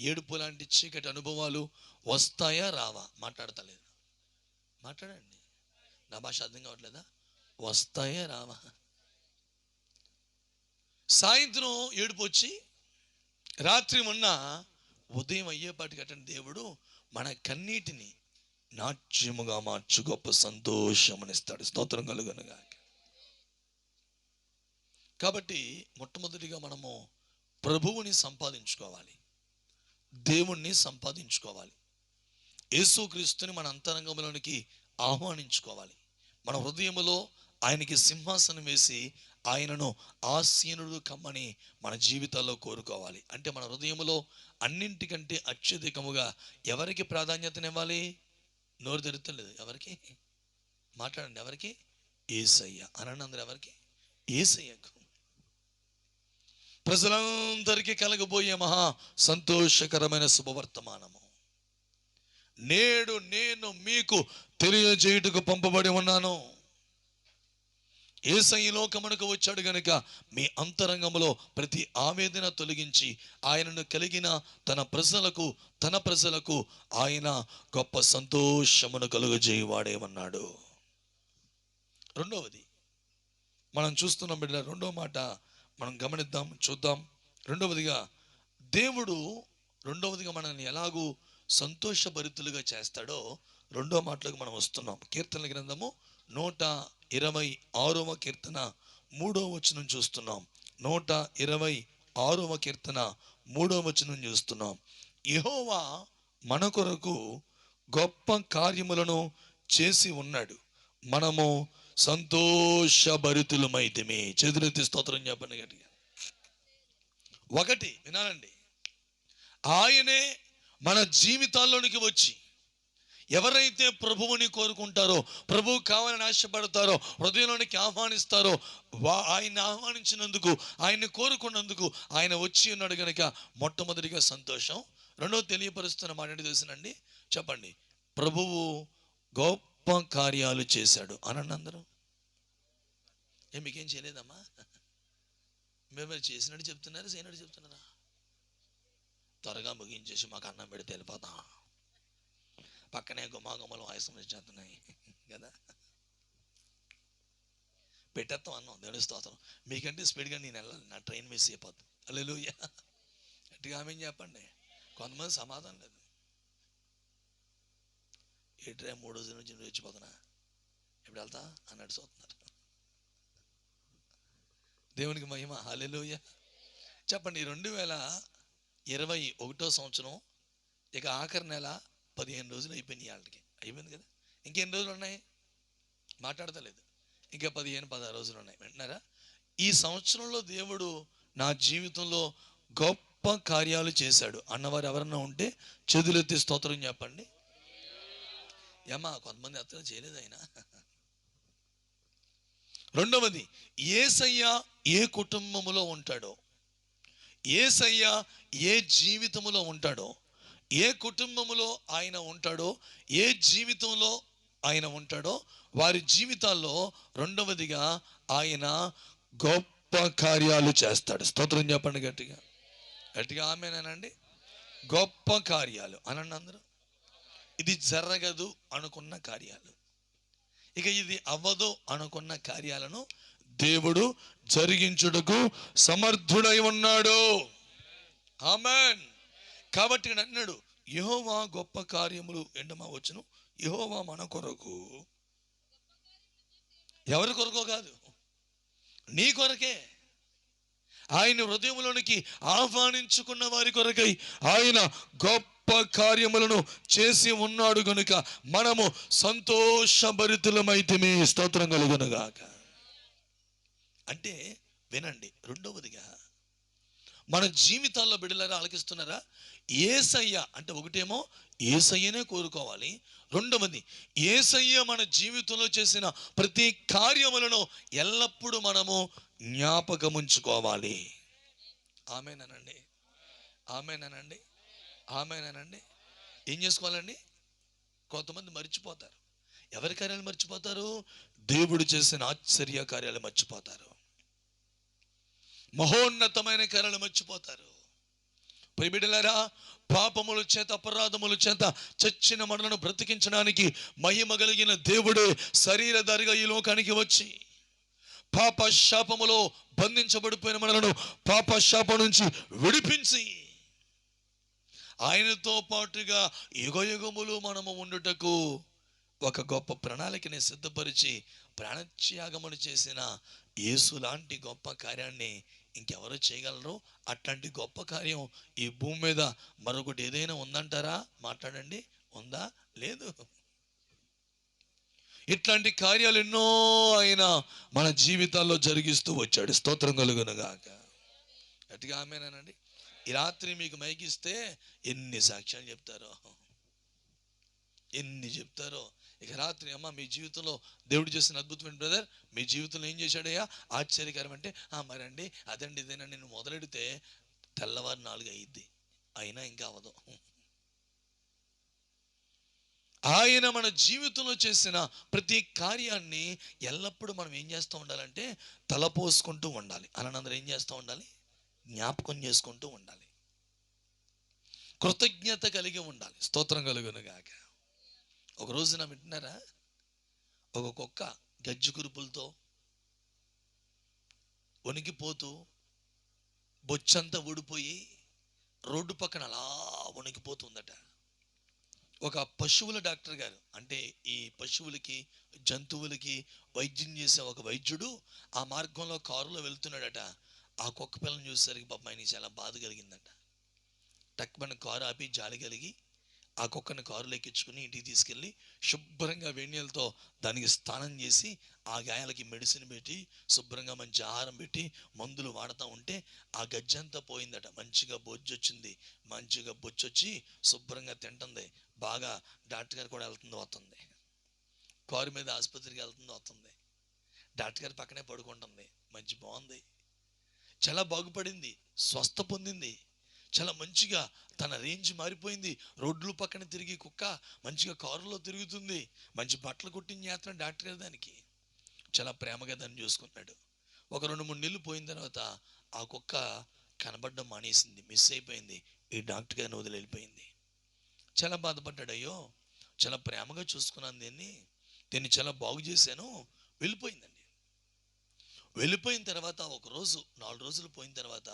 ఏడుపు లాంటి చీకటి అనుభవాలు వస్తాయా రావా? మాట్లాడతలేదు, మాట్లాడండి. నా భాష అర్థం కావట్లేదా? వస్తాయా రావా? సాయంత్రం ఏడుపు వచ్చి రాత్రి ఉన్న ఉదయం అయ్యేపాటికి అటండి దేవుడు మన కన్నీటిని నాట్యముగా మార్చు గొప్ప సంతోషమునిస్తాడు. స్తోత్రం కలుగునుగాక. కాబట్టి మొట్టమొదటిగా మనము ప్రభువుని సంపాదించుకోవాలి, దేవుణ్ణి సంపాదించుకోవాలి, యేసుక్రీస్తుని మన అంతరంగంలోనికి ఆహ్వానించుకోవాలి. మన హృదయములో ఆయనకి సింహాసనం వేసి ఆయనను ఆసీనుడు కమ్మని మన జీవితాల్లో కోరుకోవాలి. అంటే మన హృదయములో అన్నింటికంటే అత్యధికముగా ఎవరికి ప్రాధాన్యతనివ్వాలి? నోరు తెరుతలేదు, ఎవరికి? మాట్లాడండి, ఎవరికి? యేసయ్య అనండి అందరూ. ఎవరికి? యేసయ్యకు. ప్రజలందరికీ కలగబోయే మహా సంతోషకరమైన శుభవర్తమానము, నేడు నేను మీకు తెలియజేయుటకు పంపబడి ఉన్నాను. యేసయ్య లోకమునకు వచ్చాడు గనుక మీ అంతరంగములో ప్రతి ఆవేదన తొలగించి ఆయనను కలిగిన తన ప్రజలకు ఆయన గొప్ప సంతోషమును కలుగజేయువాడేమన్నాడు. రెండవది మనం చూస్తున్నాం బిడ్డ, రెండవ మాట మనం గమనిద్దాం, చూద్దాం. రెండవదిగా మనల్ని ఎలాగూ సంతోషభరితులుగా చేస్తాడో రెండో మాటలకు మనం వస్తున్నాం. కీర్తనల గ్రంథము 126వ కీర్తన 3వ వచనం చూస్తున్నాం. 126వ కీర్తన 3వ వచనం చూస్తున్నాం. యెహోవా మన కొరకు గొప్ప కార్యములను చేసి ఉన్నాడు, మనము సంతోషభరితులమైతిమి. చేతులెత్తి స్తోత్రం చెప్పండి గట్టిగా. ఒకటి వినాలండి, ఆయనే మన జీవితాల్లోనికి వచ్చి ఎవరైతే ప్రభువుని కోరుకుంటారో, ప్రభువు కావాలని ఆశపడతారో, హృదయంలోనికి ఆహ్వానిస్తారో, ఆయన్ని ఆహ్వానించినందుకు, ఆయన్ని కోరుకున్నందుకు ఆయన వచ్చి ఉన్నాడు కనుక మొట్టమొదటిగా సంతోషం. రెండోది తెలియపరుస్తున్న మాట ఏంటి తెలుసునండి, చెప్పండి, ప్రభువు గొప్ప కార్యాలు చేశాడు అనండి అందరూ. మీకేం చేయలేదమ్మా? మేము చేసినట్టు చెప్తున్నారు, చేయనట్టు చెప్తున్నారా? త్వరగా ముగించేసి మాకు అన్నం పెడితే వెళ్ళిపోతాం. పక్కనే గుమాగుమలు వాయసం చేస్తున్నాయి కదా, పెట్టేస్తాం అన్నాం. దేవుడి స్తోత్రం. మీకంటే స్పీడ్గా నేను వెళ్ళాలి, నా ట్రైన్ మిస్ అయిపోతుంది. హల్లెలూయా. గట్టిగా ఆమేన్ చెప్పండి. కొంతమంది సమాధానం లేదు. ఏ ట్రైన్ 3 రోజుల నుంచి నేను వచ్చిపోతున్నా, ఎప్పుడు వెళ్తా అన్నట్టు చూస్తున్నారు. దేవునికి మహిమ. హల్లెలూయా. చెప్పండి, 2021 సంవత్సరం ఇక ఆఖరి నెల 15 రోజులు అయిపోయినాయి. వాళ్ళకి అయిపోయింది కదా, ఇంకెన్ని రోజులు ఉన్నాయి? మాట్లాడతలేదు. ఇంకా 15-16 రోజులు ఉన్నాయి. వింటున్నారా? ఈ సంవత్సరంలో దేవుడు నా జీవితంలో గొప్ప కార్యాలు చేశాడు అన్నవారు ఎవరన్నా ఉంటే చేతులెత్తి స్తోత్రం చెప్పండి. ఏమా కొంతమంది అర్థం చేయలేదు ఆయన. రెండవది, యేసయ్య ఏ కుటుంబములో ఉంటాడో, యేసయ్య ఏ జీవితములో ఉంటాడో, ఏ కుటుంబములో ఆయన ఉంటాడో, ఏ జీవితంలో ఆయన ఉంటాడో, వారి జీవితాల్లో రెండవదిగా ఆయన గొప్ప కార్యాలు చేస్తాడు. స్తోత్రం చెప్పండి గట్టిగా. గట్టిగా ఆమేనండి. గొప్ప కార్యాలు అనండి అందరూ. ఇది జరగదు అనుకున్న కార్యాలు, ఇక ఇది అవ్వదు అనుకున్న కార్యాలను దేవుడు జరిగించుటకు సమర్థుడై ఉన్నాడు. ఆమేన్. కాబట్టి అన్నాడు, యెహోవా గొప్ప కార్యములు ఎండమా వచ్చును. యెహోవా మన కొరకు, ఎవరి కొరకో కాదు, నీ కొరకే. ఆయన హృదయంలోనికి ఆహ్వానించుకున్న వారి కొరకై ఆయన గొప్ప కార్యములను చేసి ఉన్నాడు గనుక మనము సంతోషభరితులమైతిమి. స్తోత్రం కలుగునుగాక. అంటే వినండి, రెండవదిగా మన జీవితాల్లో బిడ్డలారా ఆలకిస్తున్నారా, యేసయ్య అంటే ఒకటేమో యేసయ్యనే కోరుకోవాలి. రెండవది, యేసయ్య మన జీవితంలో చేసిన ప్రతి కార్యములను ఎల్లప్పుడూ మనము జ్ఞాపకముంచుకోవాలి. ఆమేనండి. ఆమేనండి. ఆమేనండి. ఏం చేసుకోవాలండి? కొంతమంది మర్చిపోతారు. ఎవరి కార్యాలు మర్చిపోతారు? దేవుడు చేసిన ఆశ్చర్య కార్యాలు మర్చిపోతారు, మహోన్నతమైన కార్యాలు మర్చిపోతారు. ప్రియబిడ్డలారా, పాపముల చేత అపరాధముల చేత చచ్చిన మనలను బ్రతికించడానికి మహిమ కలిగిన దేవుడే శరీరధారిగా ఈ లోకానికి వచ్చి పాప శాపములో బంధించబడిపోయిన మనలను పాప శాపం నుంచి విడిపించి ఆయనతో పాటుగా యుగయుగములు మనము ఉండుటకు ఒక గొప్ప ప్రణాళికని సిద్ధపరిచి ప్రాణత్యాగమును చేసిన యేసు లాంటి గొప్ప కార్యాన్ని ఇంకెవరు చేయగలరు? అట్లాంటి గొప్ప కార్యం ఈ భూమి మీద మరొకటి ఏదైనా ఉందంటారా? మాట్లాడండి. ఉందా? లేదు. ఇట్లాంటి కార్యాలు ఎన్నో ఆయన మన జీవితాల్లో జరిగిస్తూ వచ్చాడు. స్తోత్రం కలుగునుగాక. గట్టిగా ఆమేనండి. ఈ రాత్రి మీకు మైకిస్తే ఎన్ని సాక్ష్యాలు చెప్తారో, ఎన్ని చెప్తారో. ఇక రాత్రి అమ్మ మీ జీవితంలో దేవుడు చేసిన అద్భుతమైన బ్రదర్, మీ జీవితంలో ఏం చేశాడయ్యా ఆశ్చర్యకరం అంటే, మరండి అదండి ఇదేనండి నేను మొదలెడితే తెల్లవారు 4 అయ్యిద్ది, అయినా ఇంకా అవదు. ఆయన మన జీవితంలో చేసిన ప్రతి కార్యాన్ని ఎల్లప్పుడూ మనం ఏం చేస్తూ ఉండాలంటే తలపోసుకుంటూ ఉండాలి. అనందరూ ఏం చేస్తూ ఉండాలి? జ్ఞాపకం చేసుకుంటూ ఉండాలి. కృతజ్ఞత కలిగి ఉండాలి. స్తోత్రం కలుగును గాక. ఒక రోజున వింటున్నారా, ఒక కుక్క గజ్జి కురుపులతో వణికిపోతూ బొచ్చంతా ఊడిపోయి రోడ్డు పక్కన అలా వణికిపోతుందట. ఒక పశువుల డాక్టర్ గారు, అంటే ఈ పశువులకి జంతువులకి వైద్యం చేసే ఒక వైద్యుడు ఆ మార్గంలో కారులో వెళ్తున్నాడట. ఆ కుక్క పిల్లని చూసేసరికి పాపం ఆయనకి చాలా బాధ కలిగిందట. టక్మని కారు ఆపి జాలి కలిగి ఆ కుక్కని కారులో ఎక్కించుకుని ఇంటికి తీసుకెళ్ళి శుభ్రంగా వేణీలతో దానికి స్నానం చేసి ఆ గాయాలకి మెడిసిన్ పెట్టి శుభ్రంగా మంచి ఆహారం పెట్టి మందులు వాడుతూ ఉంటే ఆ గజ్జంతా పోయిందట. మంచిగా బొచ్చొచ్చింది. మంచిగా బొచ్చొచ్చి శుభ్రంగా తింటుంది. బాగా డాక్టర్ గారు కూడా వెళ్తుంది వస్తుంది. కారు మీద ఆసుపత్రికి వెళ్తుంది వస్తుంది. డాక్టర్ గారి పక్కనే పడుకుంటుంది. మంచి బాగుంది, చాలా బాగుపడింది, స్వస్థ పొందింది, చాలా మంచిగా తన రేంజ్ మారిపోయింది. రోడ్లు పక్కన తిరిగి కుక్క మంచిగా కారులో తిరుగుతుంది. మంచి బట్టలు కుట్టించి చేస్తున్నాడు డాక్టర్ గారు. దానికి చాలా ప్రేమగా దాన్ని చూసుకున్నాడు. ఒక 2-3 నెలలు పోయిన తర్వాత ఆ కుక్క కనబడడం మానేసింది, మిస్ అయిపోయింది. ఈ డాక్టర్ గారిని వదిలి వెళ్ళిపోయింది. చాలా బాధపడ్డాడు. అయ్యో, చాలా ప్రేమగా చూసుకున్నాను దీన్ని చాలా బాగు చేశాను, వెళ్ళిపోయిందండి. వెళ్ళిపోయిన తర్వాత ఒక రోజు 4 రోజులు పోయిన తర్వాత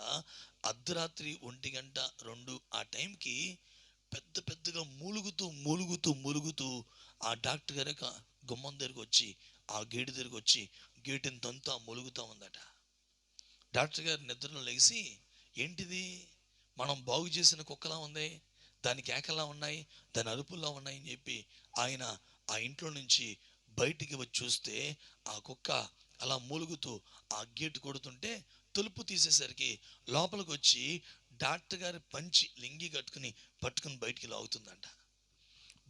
అర్ధరాత్రి 1-2 ఆ టైంకి పెద్ద పెద్దగా మూలుగుతూ ఆ డాక్టర్ గారి గుమ్మం దగ్గరికి వచ్చి ఆ గేటు దగ్గరికి వచ్చి గేటుని తంతా మూలుగుతూ ఉందట. డాక్టర్ గారు నిద్రలో లేచి, ఏంటిది, మనం బాగు చేసిన కుక్కలా ఉంది, దాని కేకలా ఉన్నాయి, దాని అరుపుల్లా ఉన్నాయి అని చెప్పి ఆయన ఆ ఇంట్లో నుంచి బయటికి వచ్చి చూస్తే ఆ కుక్క అలా మూలుగుతూ ఆ గేటు కొడుతుంటే తలుపు తీసేసరికి లోపలికి వచ్చి డాక్టర్ గారి పంచి లింగి పట్టుకుని బయటికి లాగుతుందంట.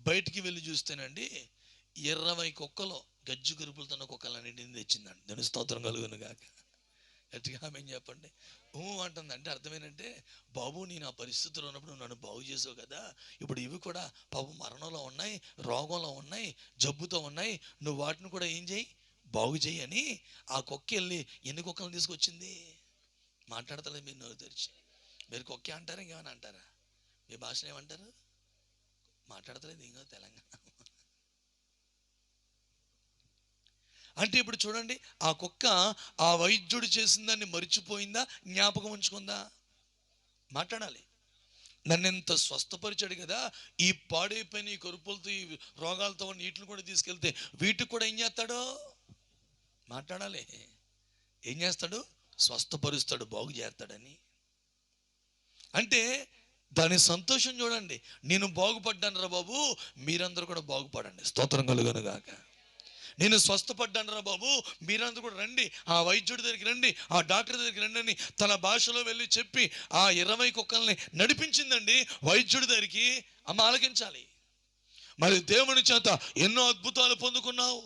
బయటికి వెళ్ళి చూస్తేనండి 20 కుక్కలో గజ్జు కురుపులతో కుక్కలన్నింటిని తెచ్చిందండి. దాని స్తోత్రం కలుగును గాక. గట్టిగా ఆమేన్ చెప్పండి. అంటుంది. అంటే అర్థమేనంటే, బాబు నేను ఆ పరిస్థితిలో ఉన్నప్పుడు నువ్వు నన్ను బాగు చేసావు కదా, ఇప్పుడు ఇవి కూడా పాపం మరణంలో ఉన్నాయి, రోగంలో ఉన్నాయి, జబ్బుతో ఉన్నాయి, నువ్వు వాటిని కూడా ఏం చేయి, బాగు చేయి అని ఆ కుక్క వెళ్ళి ఎన్ని కుక్కలను తీసుకొచ్చింది. మాట్లాడతలేదు మీరు నోరు తెరిచి. మీరు కుక్కే అంటారా, ఇంకేమైనా అంటారా? మీ భాషలో ఏమంటారు? మాట్లాడతలేదు ఇంకా తెలంగాణ. అంటే ఇప్పుడు చూడండి, ఆ కుక్క ఆ వైద్యుడు చేసిన దాన్ని మర్చిపోయిందా, జ్ఞాపకం ఉంచుకుందా? మాట్లాడాలి. నన్ను ఎంత స్వస్థపరిచాడు కదా, ఈ పాడైపోయిన ఈ కరుపులతో ఈ రోగాలతో వీటిని కూడా తీసుకెళ్తే వీటికి కూడా ఏం చేస్తాడు? మాట్లాడాలి. ఏం చేస్తాడు? స్వస్థపరుస్తాడు, బాగు చేస్తాడని. అంటే దాని సంతోషం చూడండి. నేను బాగుపడ్డాను రా బాబు, మీరందరూ కూడా బాగుపడండి. స్తోత్రం కలుగును గాక. నేను స్వస్థపడ్డాను రా బాబు, మీరందరూ కూడా రండి, ఆ వైద్యుడి దగ్గరికి రండి, ఆ డాక్టర్ దగ్గరికి రండి అని తన భాషలో వెళ్ళి చెప్పి ఆ 20 కుక్కల్ని నడిపించిందండి వైద్యుడి దగ్గరికి. అమ్మ ఆలకించాలి. మరి దేవుని చేత ఎన్నో అద్భుతాలు పొందుకున్నావు,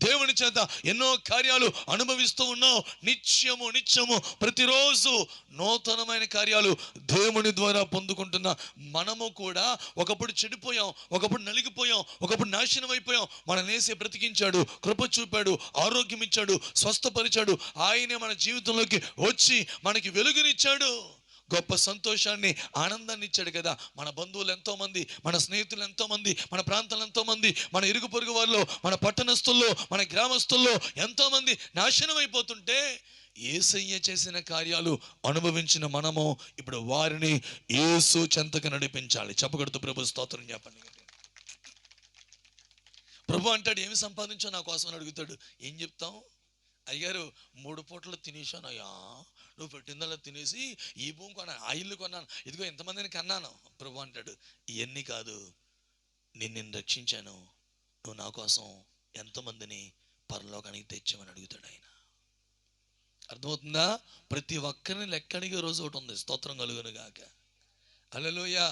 దేవుని చేత ఎన్నో కార్యాలు అనుభవిస్తూ ఉన్నావు. నిత్యము ప్రతిరోజు నూతనమైన కార్యాలు దేవుని ద్వారా పొందుకుంటున్న మనము కూడా ఒకప్పుడు చెడిపోయాం, ఒకప్పుడు నలిగిపోయాం, ఒకప్పుడు నాశనం అయిపోయాం. మనం వేసి బ్రతికించాడు, కృప చూపాడు, ఆరోగ్యం ఇచ్చాడు, స్వస్థపరిచాడు. ఆయనే మన జీవితంలోకి వచ్చి మనకి వెలుగునిచ్చాడు, గొప్ప సంతోషాన్ని, ఆనందాన్ని ఇచ్చాడు కదా. మన బంధువులు ఎంతోమంది, మన స్నేహితులు ఎంతోమంది, మన ప్రాంతాలు ఎంతోమంది, మన ఇరుగు పొరుగు వాళ్ళు, మన పట్టణస్తుల్లో, మన గ్రామస్తుల్లో ఎంతోమంది నాశనం అయిపోతుంటే యేసయ్య చేసిన కార్యాలు అనుభవించిన మనము ఇప్పుడు వారిని యేసు చెంతకు నడిపించాలి. చెప్పకూడదు. ప్రభు స్తోత్రం చెప్పండి. ప్రభు అంటాడు, ఏమి సంపాదించో నా కోసం అని అడుగుతాడు. ఏం చెప్తాం? అయ్యారు 3 పూటలు తినేసాను. అయ్యా, నువ్వు పెట్టిందల్లా తినేసి ఈ భూమి కొన్నాను, ఆ ఇల్లు కొన్నాను, ఇదిగో ఎంతమందిని కన్నాను. ప్రభు అంటాడు, ఇవన్నీ కాదు, నిన్ను రక్షించాను, నువ్వు నా కోసం ఎంతమందిని పరలోకానికి తెచ్చామని అడుగుతాడు ఆయన. అర్థమవుతుందా? ప్రతి ఒక్కరిని లెక్కడిగే రోజు ఒకటి ఉంది. స్తోత్రం కలుగును గాక. హల్లెలూయా.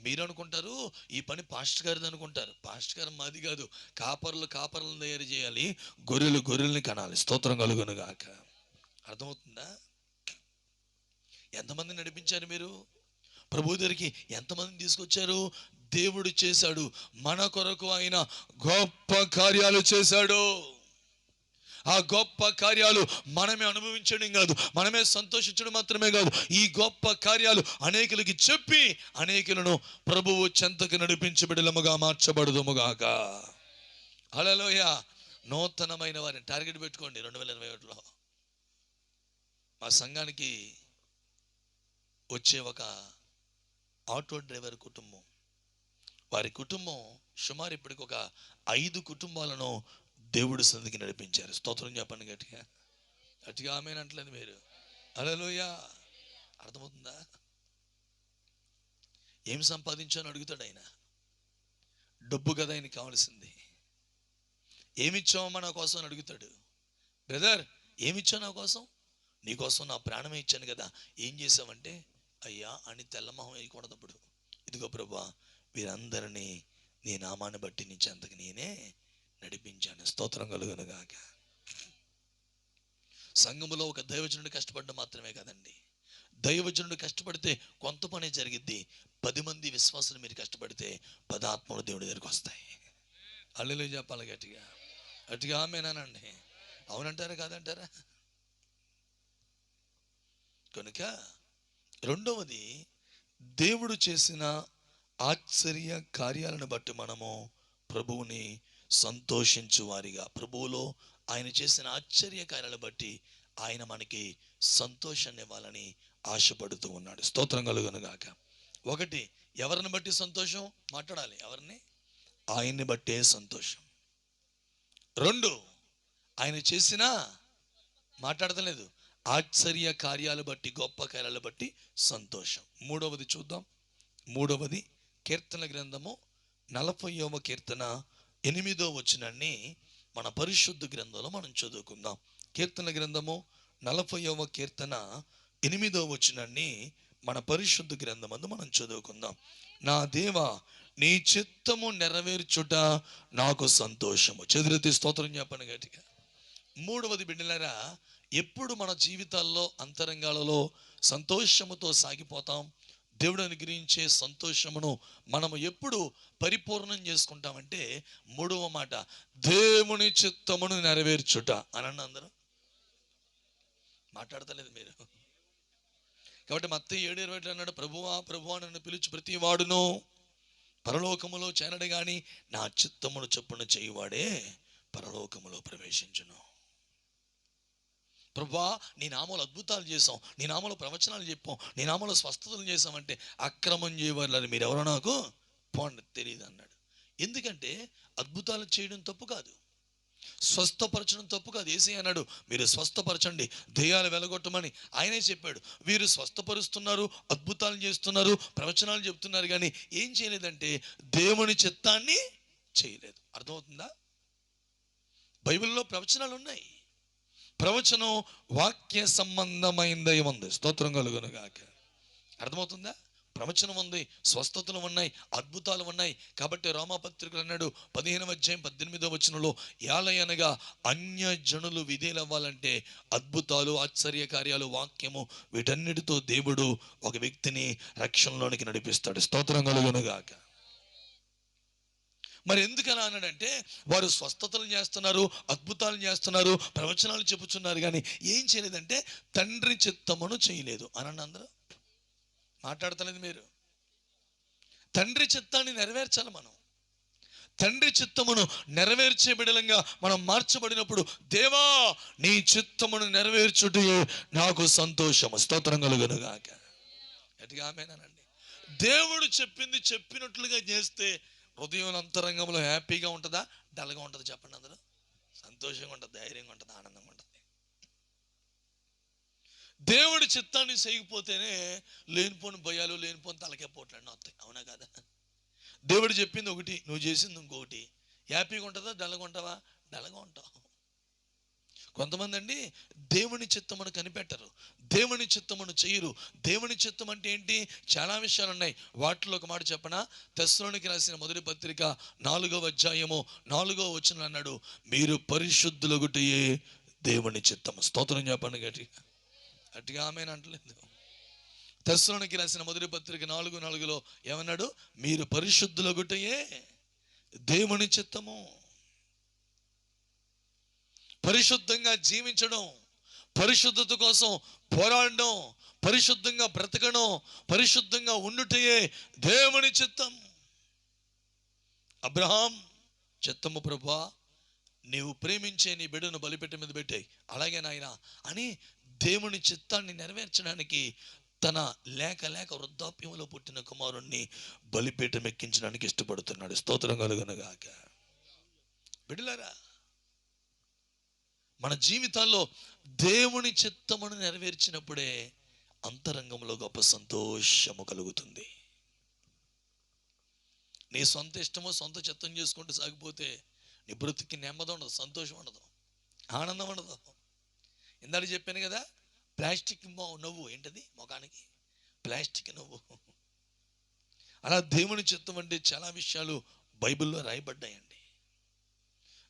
మీరు అనుకుంటారు ఈ పని పాస్టర్ గారిది అనుకుంటారు. పాస్టర్ గారు మాది కాదు. కాపర్లను తయారు చేయాలి, గొర్రెల్ని కనాలి. స్తోత్రం కలుగును గాక. అర్థమవుతుందా? ఎంతమంది నడిపించారు మీరు? ప్రభు దగ్గరికి ఎంతమందిని తీసుకొచ్చారు? దేవుడు చేశాడు. మన కొరకు ఆయన గొప్ప కార్యాలు చేశాడు. ఆ గొప్ప కార్యాలు మనమే అనుభవించడం కాదు, మనమే సంతోషించడం మాత్రమే కాదు, ఈ గొప్ప కార్యాలు అనేకులకి చెప్పి అనేకులను ప్రభువు చెంతకు నడిపించి బిడ్డలముగా మార్చబడుదుముగాక. హల్లెలూయా. నూతనమైన వారిని టార్గెట్ పెట్టుకోండి. 2021లో మా సంఘానికి వచ్చే ఒక ఆటో డ్రైవర్ కుటుంబం, వారి కుటుంబం సుమారు ఇప్పటికి ఒక 5 కుటుంబాలను దేవుడు సన్నిధికి నడిపించారు. స్తోత్రం చెప్పండి గట్టిగా. గట్టిగా ఆమేన్ అంటలేదు మీరు. హల్లెలూయా. అర్థమవుతుందా? ఏం సంపాదించాను అడుగుతాడు ఆయన. డబ్బు కదా ఆయనకి కావాల్సింది. ఏమిచ్చావు నా కోసం అని అడుగుతాడు. బ్రదర్ ఏమిచ్చావు నా కోసం? నీకోసం నా ప్రాణమే ఇచ్చాను కదా, ఏం చేసావంటే, అయ్యా అని తెల్లమొహం వేయకూడదప్పుడు. ఇదిగో ప్రభువా, వీరందరినీ నీ నామాన్ని బట్టి నీ చెంతకు నేనే నడిపించాను. స్తోత్రం కలుగును గాక. సంఘములో ఒక దైవజనుడు కష్టపడడం మాత్రమే కాదండి. దైవజనుడు కష్టపడితే కొంత పని జరిగిద్ది. 10 మంది విశ్వాసులు మీరు కష్టపడితే 10 ఆత్మలు దేవుడి దగ్గరికి వస్తాయి. హల్లెలూయా చెప్పాలి గట్టిగా. గట్టిగా ఆమేనండి. అవునంటారా కాదంటారా? కనుక రెండవది, దేవుడు చేసిన ఆశ్చర్య కార్యాలను బట్టి మనము ప్రభువుని సంతోషించు వారిగా, ప్రభువులో ఆయన చేసిన ఆశ్చర్య కార్యాలను బట్టి ఆయన మనకి సంతోషాన్ని ఇవ్వాలని ఆశపడుతూ ఉన్నాడు. స్తోత్రం కలుగును గాక. ఒకటి, ఎవరిని బట్టి సంతోషం? మాట్లాడాలి. ఎవరిని? ఆయన్ని బట్టే సంతోషం. 2, ఆయన చేసిన, మాట్లాడతలేదు, ఆశ్చర్య కార్యాలు బట్టి, గొప్ప కార్యాలు బట్టి సంతోషం. 3వది చూద్దాం. 3వది కీర్తన గ్రంథము 40వ కీర్తన 8వ వచనాన్ని మన పరిశుద్ధ గ్రంథంలో మనం చదువుకుందాం. కీర్తన గ్రంథము 40వ కీర్తన 8వ వచనాన్ని మన పరిశుద్ధ గ్రంథమందు మనం చదువుకుందాం. నా దేవా, నీ చిత్తము నెరవేర్చుట నాకు సంతోషము. చెదురెత్తి స్తోత్రం చెప్పండి గట్టిగా. 3వది బిడ్డలారా, ఎప్పుడు మన జీవితాల్లో అంతరంగాలలో సంతోషముతో సాగిపోతాం? దేవుడు అనుగ్రహించే సంతోషమును మనము ఎప్పుడు పరిపూర్ణం చేసుకుంటామంటే, 3వ మాట, దేవుని చిత్తమును నెరవేర్చుట. అనండి అందరూ. మాట్లాడతలేదు మీరు. కాబట్టి మత్తయి 7:20 అన్నాడు, ప్రభువా ప్రభువా నన్ను పిలిచి ప్రతి వాడును పరలోకములో చేరడు గాని నా చిత్తమును చొప్పున చేయువాడే పరలోకములో ప్రవేశించును. ప్రభువా నీ నామములో అద్భుతాలు చేసాం, నీ నామములో ప్రవచనాలు చెప్పాం, నీ నామములో స్వస్థతలు చేసామంటే, అక్రమం చేయవారు మీరు ఎవరో నాకు పోండి తెలియదు అన్నాడు. ఎందుకంటే అద్భుతాలు చేయడం తప్పు కాదు, స్వస్థపరచడం తప్పు కాదు. యేసయ్య అన్నాడు, మీరు స్వస్థపరచండి, దెయ్యాలు వెలగొట్టమని ఆయనే చెప్పాడు. వీరు స్వస్థపరుస్తున్నారు, అద్భుతాలు చేస్తున్నారు, ప్రవచనాలు చెప్తున్నారు, కానీ ఏం చేయలేదంటే దేవుని చిత్తాన్ని చేయలేదు. అర్థమవుతుందా? బైబిల్లో ప్రవచనాలు ఉన్నాయి. ప్రవచనం వాక్య సంబంధమైందై ఉంది. స్తోత్రం కలుగును గాక. అర్థమవుతుందా? ప్రవచనం ఉంది, స్వస్థతలు ఉన్నాయి, అద్భుతాలు ఉన్నాయి. కాబట్టి రోమాపత్రికలు అన్నాడు 15వ అధ్యాయం 18వ వచనంలో, యాలయనగా అన్యజనులు విధేయులవ్వాలంటే అద్భుతాలు, ఆశ్చర్య కార్యాలు, వాక్యము, వీటన్నిటితో దేవుడు ఒక వ్యక్తిని రక్షణలోనికి నడిపిస్తాడు. స్తోత్రం కలుగును గాక. మరి ఎందుకలా అన్నాడంటే, వారు స్వస్థతలు చేస్తున్నారు, అద్భుతాలు చేస్తున్నారు, ప్రవచనాలు చెప్పుచున్నారు, కానీ ఏం చేయలేదంటే తండ్రి చిత్తమును చేయలేదు. అనండి అందరూ. మాట్లాడతలేదు మీరు. తండ్రి చిత్తాన్ని నెరవేర్చాలి మనం. తండ్రి చిత్తమును నెరవేర్చే బిడలంగా మనం మార్చబడినప్పుడు, దేవా నీ చిత్తమును నెరవేర్చుటే నాకు సంతోషము. స్తోత్రం కలుగును గాక. గట్టిగా ఆమేనండి. దేవుడు చెప్పింది చెప్పినట్లుగా చేస్తే హృదయం అంతరంగంలో హ్యాపీగా ఉంటుందా, డల్గా ఉంటుంది? చెప్పండి అందరూ. సంతోషంగా ఉంటుంది, ధైర్యంగా ఉంటుంది, ఆనందంగా ఉంటుంది. దేవుడి చిత్తాన్ని చేయకపోతేనే లేనిపోని భయాలు, లేనిపోని తలకే పోట్లన్నీ వస్తాయి. అవునా కదా? దేవుడు చెప్పింది ఒకటి, నువ్వు చేసింది ఇంకొకటి. హ్యాపీగా ఉంటుందా, డల్గా ఉంటావా? డల్గా ఉంటావు. కొంతమంది అండి దేవుని చిత్తమును కనిపెట్టరు, దేవుని చిత్తమును చేయరు. దేవుని చిత్తం అంటే ఏంటి? చాలా విషయాలు ఉన్నాయి. వాటిలో ఒక మాట చెప్పనా? తెస్సలోనికి రాసిన మొదటి పత్రిక 4వ అధ్యాయము 4వ వచనం అన్నాడు, మీరు పరిశుద్ధులగుటయే దేవుని చిత్తము. స్తోత్రం చెప్పండి గట్టిగా. గట్టిగా ఆమేన్ అంటలేదు. తెస్సలోనికి రాసిన మొదటి పత్రిక 4:4 ఏమన్నాడు? మీరు పరిశుద్ధులగుటయే దేవుని చిత్తము. పరిశుద్ధంగా జీవించడం, పరిశుద్ధత కోసం పోరాడడం, పరిశుద్ధంగా బ్రతకడం, పరిశుద్ధంగా ఉండుటయే దేవుని చిత్తం. అబ్రహాం చిత్తము ప్రభువా, నీవు ప్రేమించే నీ బిడ్డను బలిపెట్ట మీద పెట్టాయి, అలాగే నాయన అని దేవుని చిత్తాన్ని నెరవేర్చడానికి తన లేక వృద్ధాప్యంలో పుట్టిన కుమారుణ్ణి బలిపీఠం ఎక్కించడానికి ఇష్టపడుతున్నాడు. స్తోత్రం కలుగునుగాక. బిడ్డలారా, మన జీవితాల్లో దేవుని చిత్తమును నెరవేర్చినప్పుడే అంతరంగంలో గొప్ప సంతోషము కలుగుతుంది. నీ సొంత ఇష్టమో సొంత చిత్తం చేసుకుంటూ సాగిపోతే నీ బ్రతుక్కి నెమ్మది ఉండదు, సంతోషం ఉండదు, ఆనందం ఉండదు. ఇందాక చెప్పాను కదా, ప్లాస్టిక్ నవ్వు ఏంటది ముఖానికి, ప్లాస్టిక్ నవ్వు. అలా దేవుని చిత్తం అంటే చాలా విషయాలు బైబిల్లో రాయబడ్డాయండి.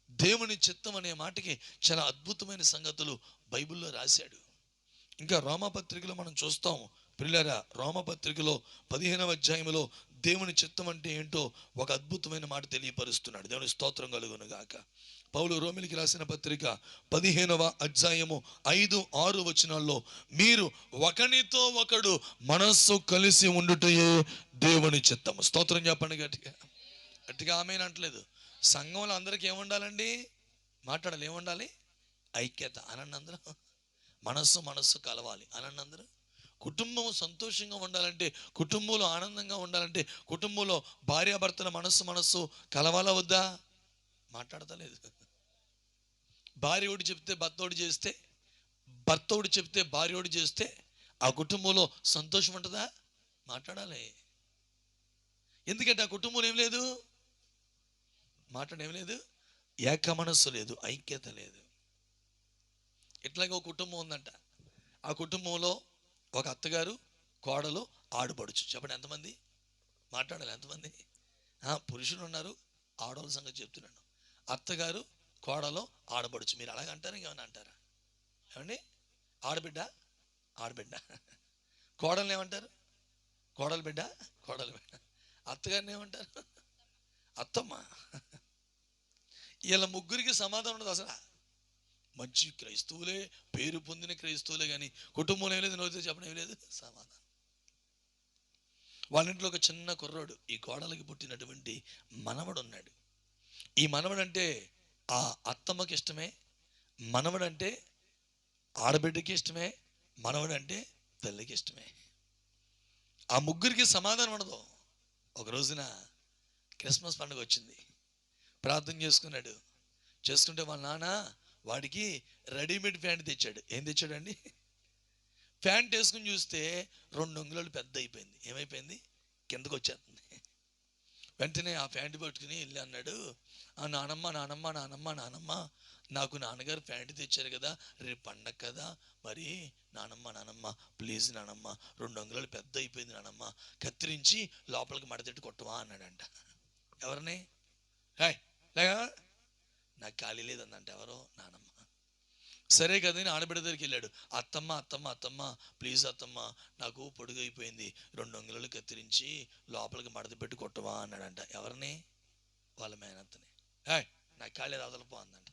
దేవుని చిత్తం అనే మాటకి చాలా అద్భుతమైన సంగతులు బైబిల్లో రాశాడు. ఇంకా రోమపత్రికలో మనం చూస్తాం ప్రియులారా, రోమపత్రికలో 15వ అధ్యాయంలో దేవుని చిత్తం అంటే ఏంటో ఒక అద్భుతమైన మాట తెలియపరుస్తున్నాడు. దేవుని స్తోత్రం కలుగును గాక. పౌలు రోమిలికి రాసిన పత్రిక 15వ అధ్యాయము 5-6 వచనాల్లో, మీరు ఒకనితో ఒకడు మనస్సు కలిసి ఉండుటయే దేవుని చిత్తము. స్తోత్రం చెప్పండి గట్టిగా. గట్టిగా ఆమేన్ అంటలేదు. సంఘంలో అందరికి ఏముండాలండి? మాట్లాడాలి. ఏముండాలి? ఐక్యత. అనండి అందరూ. మనస్సు కలవాలి. అనండి అందరూ. కుటుంబం సంతోషంగా ఉండాలంటే, కుటుంబంలో ఆనందంగా ఉండాలంటే, కుటుంబంలో భార్యాభర్తల మనస్సు కలవాలా వద్దా? మాట్లాడతలేదు. భార్య ఒకటి చెప్తే భర్త ఒకటి చేస్తే, భర్త ఒకటి చెప్తే భార్య ఒకటి చేస్తే ఆ కుటుంబంలో సంతోషం ఉంటుందా? మాట్లాడాలి. ఎందుకంటే ఆ కుటుంబంలో ఏం లేదు, మాట్లాడేం లేదు, ఏక మనస్సు లేదు, ఐక్యత లేదు. ఇట్లాగే ఒక కుటుంబం ఉందంట. ఆ కుటుంబంలో ఒక అత్తగారు, కోడలు, ఆడపడుచు. చెప్పండి ఎంతమంది? మాట్లాడాలి. ఎంతమంది? పురుషులు ఉన్నారు, ఆడవాళ్ళ సంగతి చెప్తున్నాను. అత్తగారు, కోడలు, ఆడపడుచు. మీరు అలాగ అంటారా? ఇంకేమన్నా అంటారా? ఏమండి? ఆడబిడ్డ, కోడల్ని ఏమంటారు? కోడలు బిడ్డ. అత్తగారిని ఏమంటారు? అత్తమ్మ. వీళ్ళ ముగ్గురికి సమాధానం ఉండదు అసలు. మంచి క్రైస్తవులే, పేరు పొందిన క్రైస్తవులే, కానీ కుటుంబంలో ఏం లేదు, నోటితో చెప్పడం ఏం లేదు, సమాధానం. వాళ్ళ ఇంట్లో ఒక చిన్న కుర్రాడు, ఈ కోడలకి పుట్టినటువంటి మనవడు ఉన్నాడు. ఈ మనవడంటే ఆ అత్తమ్మకి ఇష్టమే, మనవడంటే ఆడబిడ్డకి ఇష్టమే, మనవడంటే తల్లికి ఇష్టమే. ఆ ముగ్గురికి సమాధానం ఉండదు. ఒక రోజున క్రిస్మస్ పండుగ వచ్చింది. ప్రార్థన చేసుకుంటే వాళ్ళ నాన్న వాడికి రెడీమేడ్ ప్యాంట్ తెచ్చాడు. ఏం తెచ్చాడండి? ప్యాంట్ వేసుకుని చూస్తే 2 అంగుళాలు పెద్ద అయిపోయింది. ఏమైపోయింది? కిందకు వచ్చేస్తుంది. వెంటనే ఆ ప్యాంట్ పట్టుకుని వెళ్ళి అన్నాడు, నానమ్మ నాకు నాన్నగారు ప్యాంట్ తెచ్చారు కదా, రేపు పండగ కదా, మరి నానమ్మ ప్లీజ్ నానమ్మ, 2 అంగుళాలు పెద్ద అయిపోయింది నానమ్మ, కత్తిరించి లోపలికి మడతెట్టు కొట్టవా అన్నాడంట. ఎవరిని? లేగా నాకు ఖాళీ లేదందంట. ఎవరో? నానమ్మ. సరే కదని ఆడబిడ్డ దగ్గరికి వెళ్ళాడు. అత్తమ్మ ప్లీజ్ అత్తమ్మ, నాకు పొడుగు అయిపోయింది, 2 అంగుళాలు కత్తిరించి లోపలికి మడత పెట్టి కొట్టవా అన్నాడంట. ఎవరిని? వాళ్ళ మేనత్తని. నాకు ఖాళీ రాదలపో అందంట.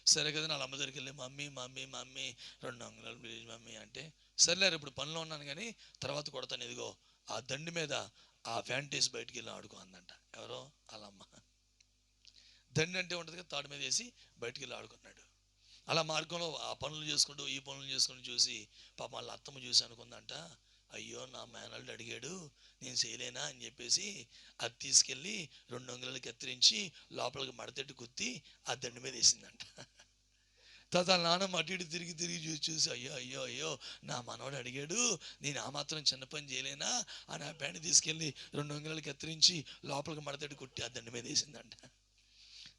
సరే కదా వాళ్ళ అమ్మ దగ్గరికి వెళ్ళి, మమ్మీ 2 అంగుళాలు ప్లీజ్ మమ్మీ అంటే, సరేలేరు ఇప్పుడు పనిలో ఉన్నాను కానీ తర్వాత కొడతాను, ఇదిగో ఆ దండి మీద ఆ ఫ్యాంటేసి బయటికి వెళ్ళి ఆడుకో అందంట. ఎవరో? వాళ్ళ అమ్మ. దండి అంటే ఉంటుంది కదా, తాడు మీద వేసి బయటికి వెళ్ళి ఆడుకున్నాడు. అలా మార్గంలో ఆ పనులు చేసుకుంటూ ఈ పనులు చేసుకుంటూ చూసి పాప వాళ్ళ అత్తమ్మ చూసి అనుకుందంట, అయ్యో నా మేనల్డ్ అడిగాడు నేను చేయలేనా అని చెప్పేసి అది తీసుకెళ్ళి 2 అంగుళాలు కత్తిరించి లోపలికి మడతెట్టు కుత్తి ఆ దండి మీద వేసిందంట. తర్వాత నాన్నమ్మ అటు ఇటు తిరిగి చూసి అయ్యో నా మనవాడు అడిగాడు, నేను ఆ మాత్రం చిన్న పని చేయలేనా అని ఆ ప్యాంట్ తీసుకెళ్ళి 2 అంగుళాలు కత్తిరించి లోపలికి మడతెట్టు కుట్టి ఆ దండి మీద వేసిందంట.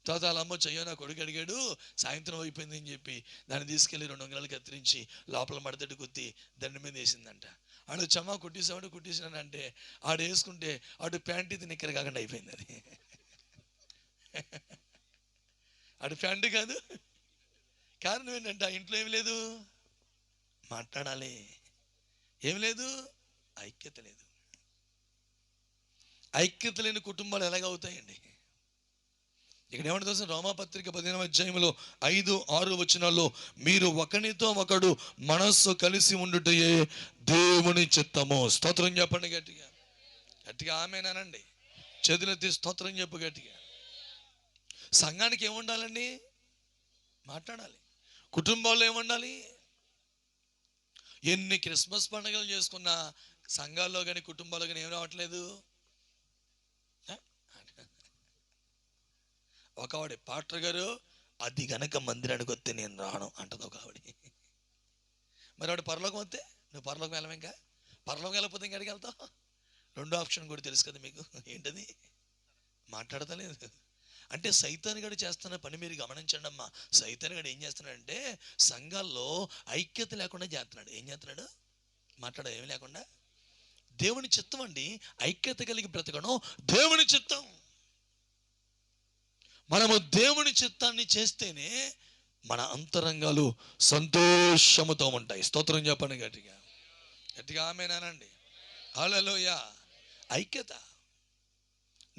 తర్వాత వాళ్ళ అమ్మ, అయ్యో నా కొడుకు అడిగాడు సాయంత్రం అయిపోయింది అని చెప్పి దాన్ని తీసుకెళ్ళి 2 అంగుళాలు కత్తిరించి లోపల మడతెట్టు కుత్తి దండి మీద వేసిందంట. ఆడు చమ్మా కుట్టేసానంటే ఆడు వేసుకుంటే ఆడు ప్యాంట్ ఇది నిక్కర కాకుండా అయిపోయింది. అది ఆడు ప్యాంటు కాదు. కారణం ఏంటంటే ఆ ఇంట్లో ఏమి లేదు, మాట్లాడాలి. ఏమి లేదు, ఐక్యత లేదు. ఐక్యత లేని కుటుంబాలు ఎలాగవుతాయండి? ఇక్కడ ఏమంటే తెలుసు, రోమాపత్రిక 15వ అధ్యాయంలో 5-6 వచనాల్లో, మీరు ఒకనితో ఒకడు మనస్సు కలిసి ఉండుటయే దేవుని చిత్తము. స్తోత్రం చెప్పండి గట్టిగా. గట్టిగా ఆమేనండి. చేతులెత్తి స్తోత్రం చెప్పు గట్టిగా. సంఘానికి ఏముండాలండి? మాట్లాడాలి. కుటుంబాల్లో ఏముండాలి? ఎన్ని క్రిస్మస్ పండుగలు చేసుకున్నా సంఘాల్లో కానీ కుటుంబాల్లో కానీ ఏం రావట్లేదు. ఒక ఆవిడ, పాస్టర్ గారు అది గనక మందిరానికి వస్తే నేను రాను అంటది ఒక ఆవిడ. మరి ఆవిడ పరలోకం వస్తే నువ్వు పరలోకం వెళ్ళవు. ఇంకా పరలోకం వెళ్ళకపోతే ఇంకెక్కడికి వెళ్తావు? రెండో ఆప్షన్ కూడా తెలుసు కదా మీకు, ఏంటది? మాట్లాడతలేదు. అంటే సైతాన్ గడు చేస్తున్న పని మీరు గమనించండి అమ్మా. సైతాన్ గడు ఏం చేస్తున్నాడంటే సంఘాల్లో ఐక్యత లేకుండా చేస్తున్నాడు. ఏం చేస్తున్నాడు? ఏమి లేకుండా. దేవుని చిత్తం అండి, ఐక్యత కలిగి బ్రతకడం దేవుని చిత్తం. మనము దేవుని చిత్తాన్ని చేస్తేనే మన అంతరంగాలు సంతోషముతో ఉంటాయి. స్తోత్రం చెప్పండి గట్టిగా. గట్టిగా ఆమేనండి. హల్లెలూయా. ఐక్యత.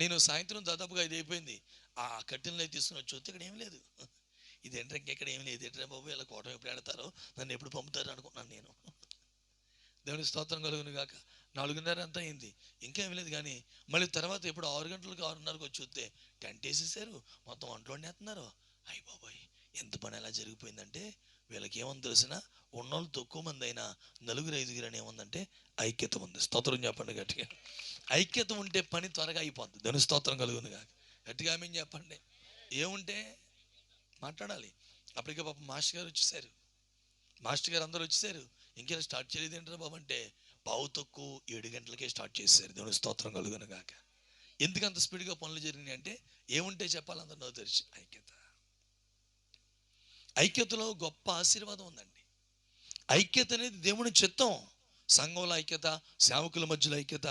నేను సాయంత్రం దాదాపుగా 5 అయిపోయింది. ఆ కట్టెలను తీసుకుని వచ్చి చూస్తే ఇక్కడ ఏం లేదు. ఇదేంటే ఇంకెక్కడ ఏం లేదు. ఏంటంటే బాబు ఇలా కోటం ఎప్పుడు ఆడతారో, నన్ను ఎప్పుడు పంపుతారు అనుకున్నాను నేను. దేవుని స్తోత్రం కలుగును గాక. 4:30 అంతా అయింది, ఇంకేం లేదు. కానీ మళ్ళీ తర్వాత ఎప్పుడు 6 గంటలకు 6:30కు వచ్చి చూస్తే టెంట్ వేసేసారు, మొత్తం వంటలు వండేస్తున్నారు. అయ్య బాబాయ్, ఎంత పని ఎలా జరిగిపోయిందంటే వీళ్ళకి ఏమని తెలిసిన, ఉన్నోళ్ళు తక్కువ మంది అయినా 4-5 అని ఏముందంటే ఐక్యత ఉంది. స్తోత్రం చెప్పండి గట్టిగా. ఐక్యత ఉంటే పని త్వరగా అయిపోద్ది. దేవుని స్తోత్రం కలుగును గాక. గట్టిగా ఆమేన్ చెప్పండి. ఏముంటే మాట్లాడాలి. అప్పటికే పాప మాస్టర్ గారు వచ్చేసారు. మాస్టర్ గారు అందరూ వచ్చేసారు. ఇంకేం స్టార్ట్ చేయలేదు ఏంటారు బాబు అంటే 7 గంటలకే స్టార్ట్ చేశారు. దేవుని స్తోత్రం కలుగును గాక. ఎందుకు అంత స్పీడ్గా పనులు జరిగినాయి అంటే ఏముంటే చెప్పాలి, అందరూ నో తెరిచి. ఐక్యత. ఐక్యతలో గొప్ప ఆశీర్వాదం ఉందండి. ఐక్యత అనేది దేవుని చిత్తం. సంఘంలో ఐక్యత, సేవకుల మధ్యలో ఐక్యత.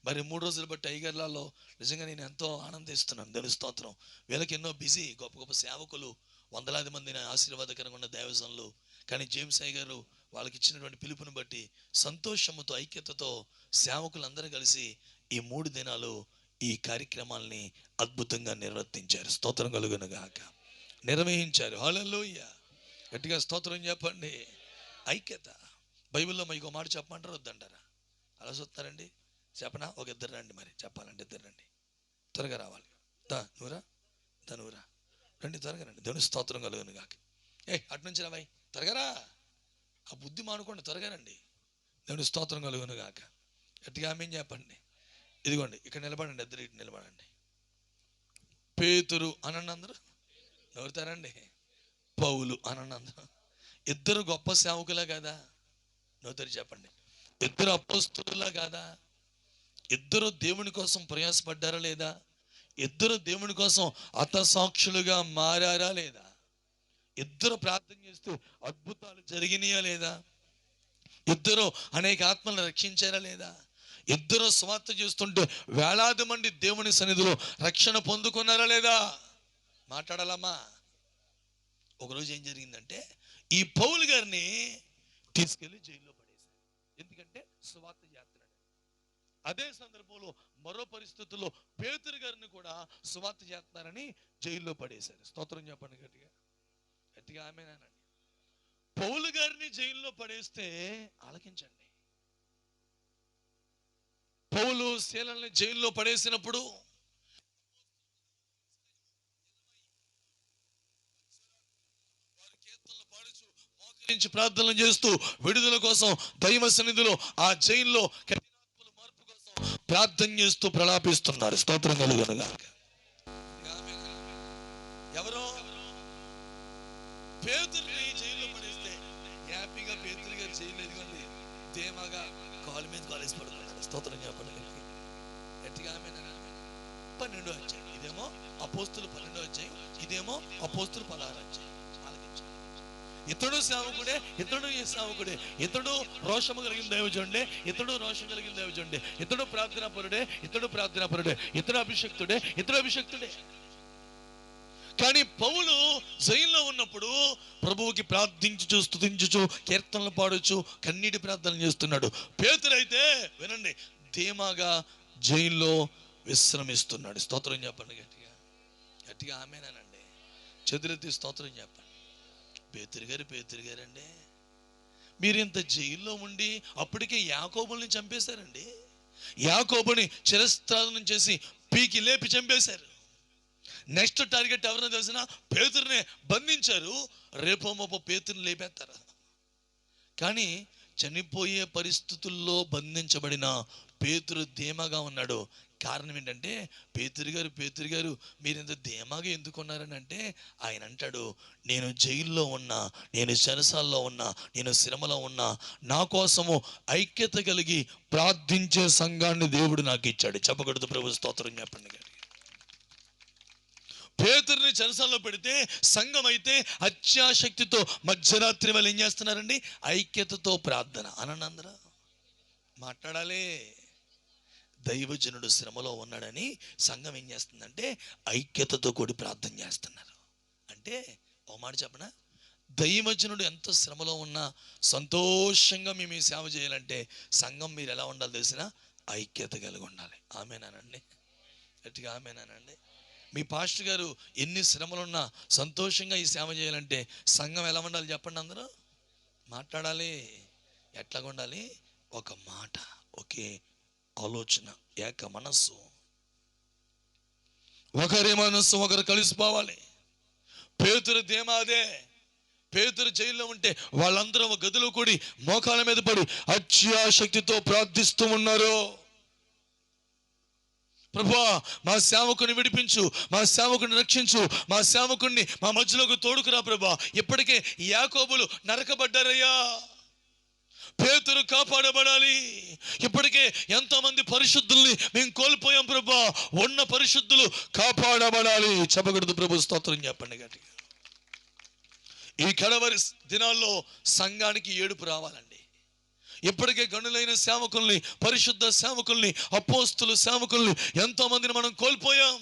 మరి 3 రోజులు బట్టి అయ్యగారులలో నిజంగా నేను ఎంతో ఆనందిస్తున్నాను. దేవుని స్తోత్రం. వీళ్ళకి ఎన్నో బిజీ, గొప్ప గొప్ప సేవకులు, వందలాది మందిని ఆశీర్వాదకరంగా ఉన్న దేవజనులు. కానీ జేమ్స్ అయ్య గారు వాళ్ళకి ఇచ్చినటువంటి పిలుపుని బట్టి సంతోషముతో, ఐక్యతతో సేవకులందరూ కలిసి ఈ 3 దినాలు ఈ కార్యక్రమాల్ని అద్భుతంగా నిర్వర్తించారు. స్తోత్రం కలుగును గాక. నిర్వహించారు. హల్లెలూయా. గట్టిగా స్తోత్రం చెప్పండి. ఐక్యత. బైబిల్లో మీకు మాట చెప్పమంటారు, వద్దంటారా? అలా చూస్తారండి. చెప్పనా? ఒక 2 రండి. మరి చెప్పాలంటే 2 రండి. త్వరగా రావాలి. నువ్వురా రండి, త్వరగా రండి. దేవుని స్తోత్రం కలుగును గాక. అటు నుంచి రావాయి, త్వరగా రా. ఆ బుద్ధి మానుకోండి, త్వరగా రండి. దేవుని స్తోత్రం కలుగును గాక. గట్టిగా ఆమేన్ చెప్పండి. ఇదిగోండి, ఇక్కడ నిలబడండి. 2 ఇటు నిలబడండి. పేతురు అనండి అందరూ. నవ్వుతారండి. పౌలు అనండి అందరూ. 2 గొప్ప సేవకులే కదా? నవ్వుతారు చెప్పండి. 2 అపోస్తలులా కాదా? 2 దేవుని కోసం ప్రయాసపడ్డారా లేదా? 2 దేవుని కోసం హతసాక్షులుగా మారారా లేదా? 2 ప్రార్థన చేస్తూ అద్భుతాలు జరిగినాయా లేదా? 2 అనేక ఆత్మలను రక్షించారా లేదా? 2 స్వార్థ చేస్తుంటే వేలాది మంది దేవుని సన్నిధిలో రక్షణ పొందుకున్నారా లేదా? మాట్లాడాలమ్మా. ఒకరోజు ఏం జరిగిందంటే ఈ పౌలు గారిని తీసుకెళ్లి జైల్లో పడేశారు. ఎందుకంటే స్వార్థ చేస్తున్నాడు. అదే సందర్భంలో మరో పరిస్థితుల్లో పేతురు గారిని కూడా సువార్త చేస్తున్నారని జైల్లో పడేశారు. స్తోత్రం చెప్పండి గట్టిగా. గట్టిగా ఆమేనండి. పౌలు గారిని జైల్లో పడేస్తే ఆలకించండి. పౌలు శీలని జైల్లో పడేసినప్పుడు మోకరించి ప్రార్థనలు చేస్తూ విడుదల కోసం దైవ సన్నిధిలో ఆ జైల్లో మార్పు కోసం ప్రార్థన చేస్తూ ప్రలాపిస్తున్నారు. స్తోత్రం కలుగును గాక. ఎవరో పేతురుని జైల్లో పడేస్తే హ్యాపీగా పేతురు గారు జైలు ఎదుగుంది, ధీమాగా కాలు మీద కాలేసి పడుతున్నారు. స్తోత్రం చెప్పండి గట్టిగా. 12వ అధ్యాయం. ఇదేమో అపోస్తులు 12వ అధ్యాయం, ఇదేమో అపోస్తులు 16వ అధ్యాయం. ఇతడు సేవకుడే, ఇతడు ఏ సేవకుడే. ఇతడు రోషము కలిగిన దైవజనుడే, ఇతడు రోషం కలిగిన దైవజనుడే. ఇతడు ప్రార్థనాపరుడే, ఇతడు ప్రార్థనాపరుడే. ఇతడు అభిషక్తుడే, ఇతడు అభిషక్తుడే. కానీ పౌలు జైల్లో ఉన్నప్పుడు ప్రభువుకి ప్రార్థించుచు స్తుతించుచు కీర్తనలు పాడుచు కన్నీటి ప్రార్థన చేస్తున్నాడు. పేతురైతే వినండి, ధీమాగా జైల్లో విశ్రమిస్తున్నాడు. స్తోత్రం చెప్పండి గట్టిగా, గట్టిగా ఆమేనండి. చేతులెత్తి స్తోత్రం చెప్పండి. పేతురు గారండి, మీరు ఇంత జైల్లో ఉండి అప్పటికే యాకోబుల్ని చంపేశారండి. యాకోబుని శిరస్త్రాదనం చేసి పీకి లేపి చంపేశారు. నెక్స్ట్ టార్గెట్ ఎవరినో తెలిసిన? పేతురునే బంధించారు. రేపో మాపో పేతురుని లేపేస్తారు. కానీ చనిపోయే పరిస్థితుల్లో బంధించబడిన పేతురు ధీమాగా ఉన్నాడు. కారణం ఏంటంటే, పేతురు గారు మీరు ఇంత ధీమాగా ఎందుకున్నారని అంటే, ఆయన అంటాడు, నేను జైల్లో ఉన్నా, నేను చెరసాల్లో ఉన్నా, నేను శ్రమలో ఉన్నా, నా కోసము ఐక్యత కలిగి ప్రార్థించే సంఘాన్ని దేవుడు నాకు ఇచ్చాడు. చెప్పకూడదు ప్రభు స్తోత్రం చెప్పండి. పేతురుని చెరసాల్లో పెడితే సంఘం అయితే అత్యాశక్తితో మధ్యరాత్రి వాళ్ళు ఏం చేస్తున్నారండి? ఐక్యతతో ప్రార్థన. అనందరూ మాట్లాడాలి. దైవజనుడు శ్రమలో ఉన్నాడని సంఘం ఏం చేస్తుందంటే ఐక్యతతో కూడి ప్రార్థన చేస్తున్నారు. అంటే ఓ మాట చెప్పనా, దైవజనుడు ఎంత శ్రమలో ఉన్నా సంతోషంగా మేము ఈ సేవ చేయాలంటే సంఘం మీరు ఎలా ఉండాలి తెలిసిన? ఐక్యత కలిగి ఉండాలి. ఆమేనానండి, గట్టిగా ఆమేనానండి. మీ పాస్టర్ గారు ఎన్ని శ్రమలున్నా సంతోషంగా ఈ సేవ చేయాలంటే సంఘం ఎలా ఉండాలి చెప్పండి? అందరూ మాట్లాడాలి. ఎట్లాగా ఉండాలి? ఒక మాట, ఒకే ఆలోచన, ఏక మనస్సు, ఒకరి మనస్సు ఒకరు కలిసిపోవాలి. పేతురు ధీమా అదే. పేతురు జైల్లో ఉంటే వాళ్ళందరూ ఒక గదిలో కూడి మోకాల మీద పడి అత్యాశక్తితో ప్రార్థిస్తూ ఉన్నారు. ప్రభువా, మా సేవకుని విడిపించు, మా సేవకుని రక్షించు, మా సేవకుని మా మధ్యలోకి తోడుకురా ప్రభా. ఇప్పటికే యాకోబులు నరకబడ్డారయ్యా, పేతురు కాపాడబడాలి. ఇప్పటికే ఎంతో మంది పరిశుద్ధుల్ని మేము కోల్పోయాం ప్రభా, ఉన్న పరిశుద్ధులు కాపాడబడాలి. చెప్పకూడదు ప్రభు స్తోత్రం చెప్పండి గట్టిగా. ఈ కడవరి దినాల్లో సంఘానికి ఏడుపు రావాలండి. ఇప్పటికే గనులైన సేవకుల్ని, పరిశుద్ధ సేవకుల్ని, అపోస్తులు సేవకుల్ని ఎంతో మందిని మనం కోల్పోయాం.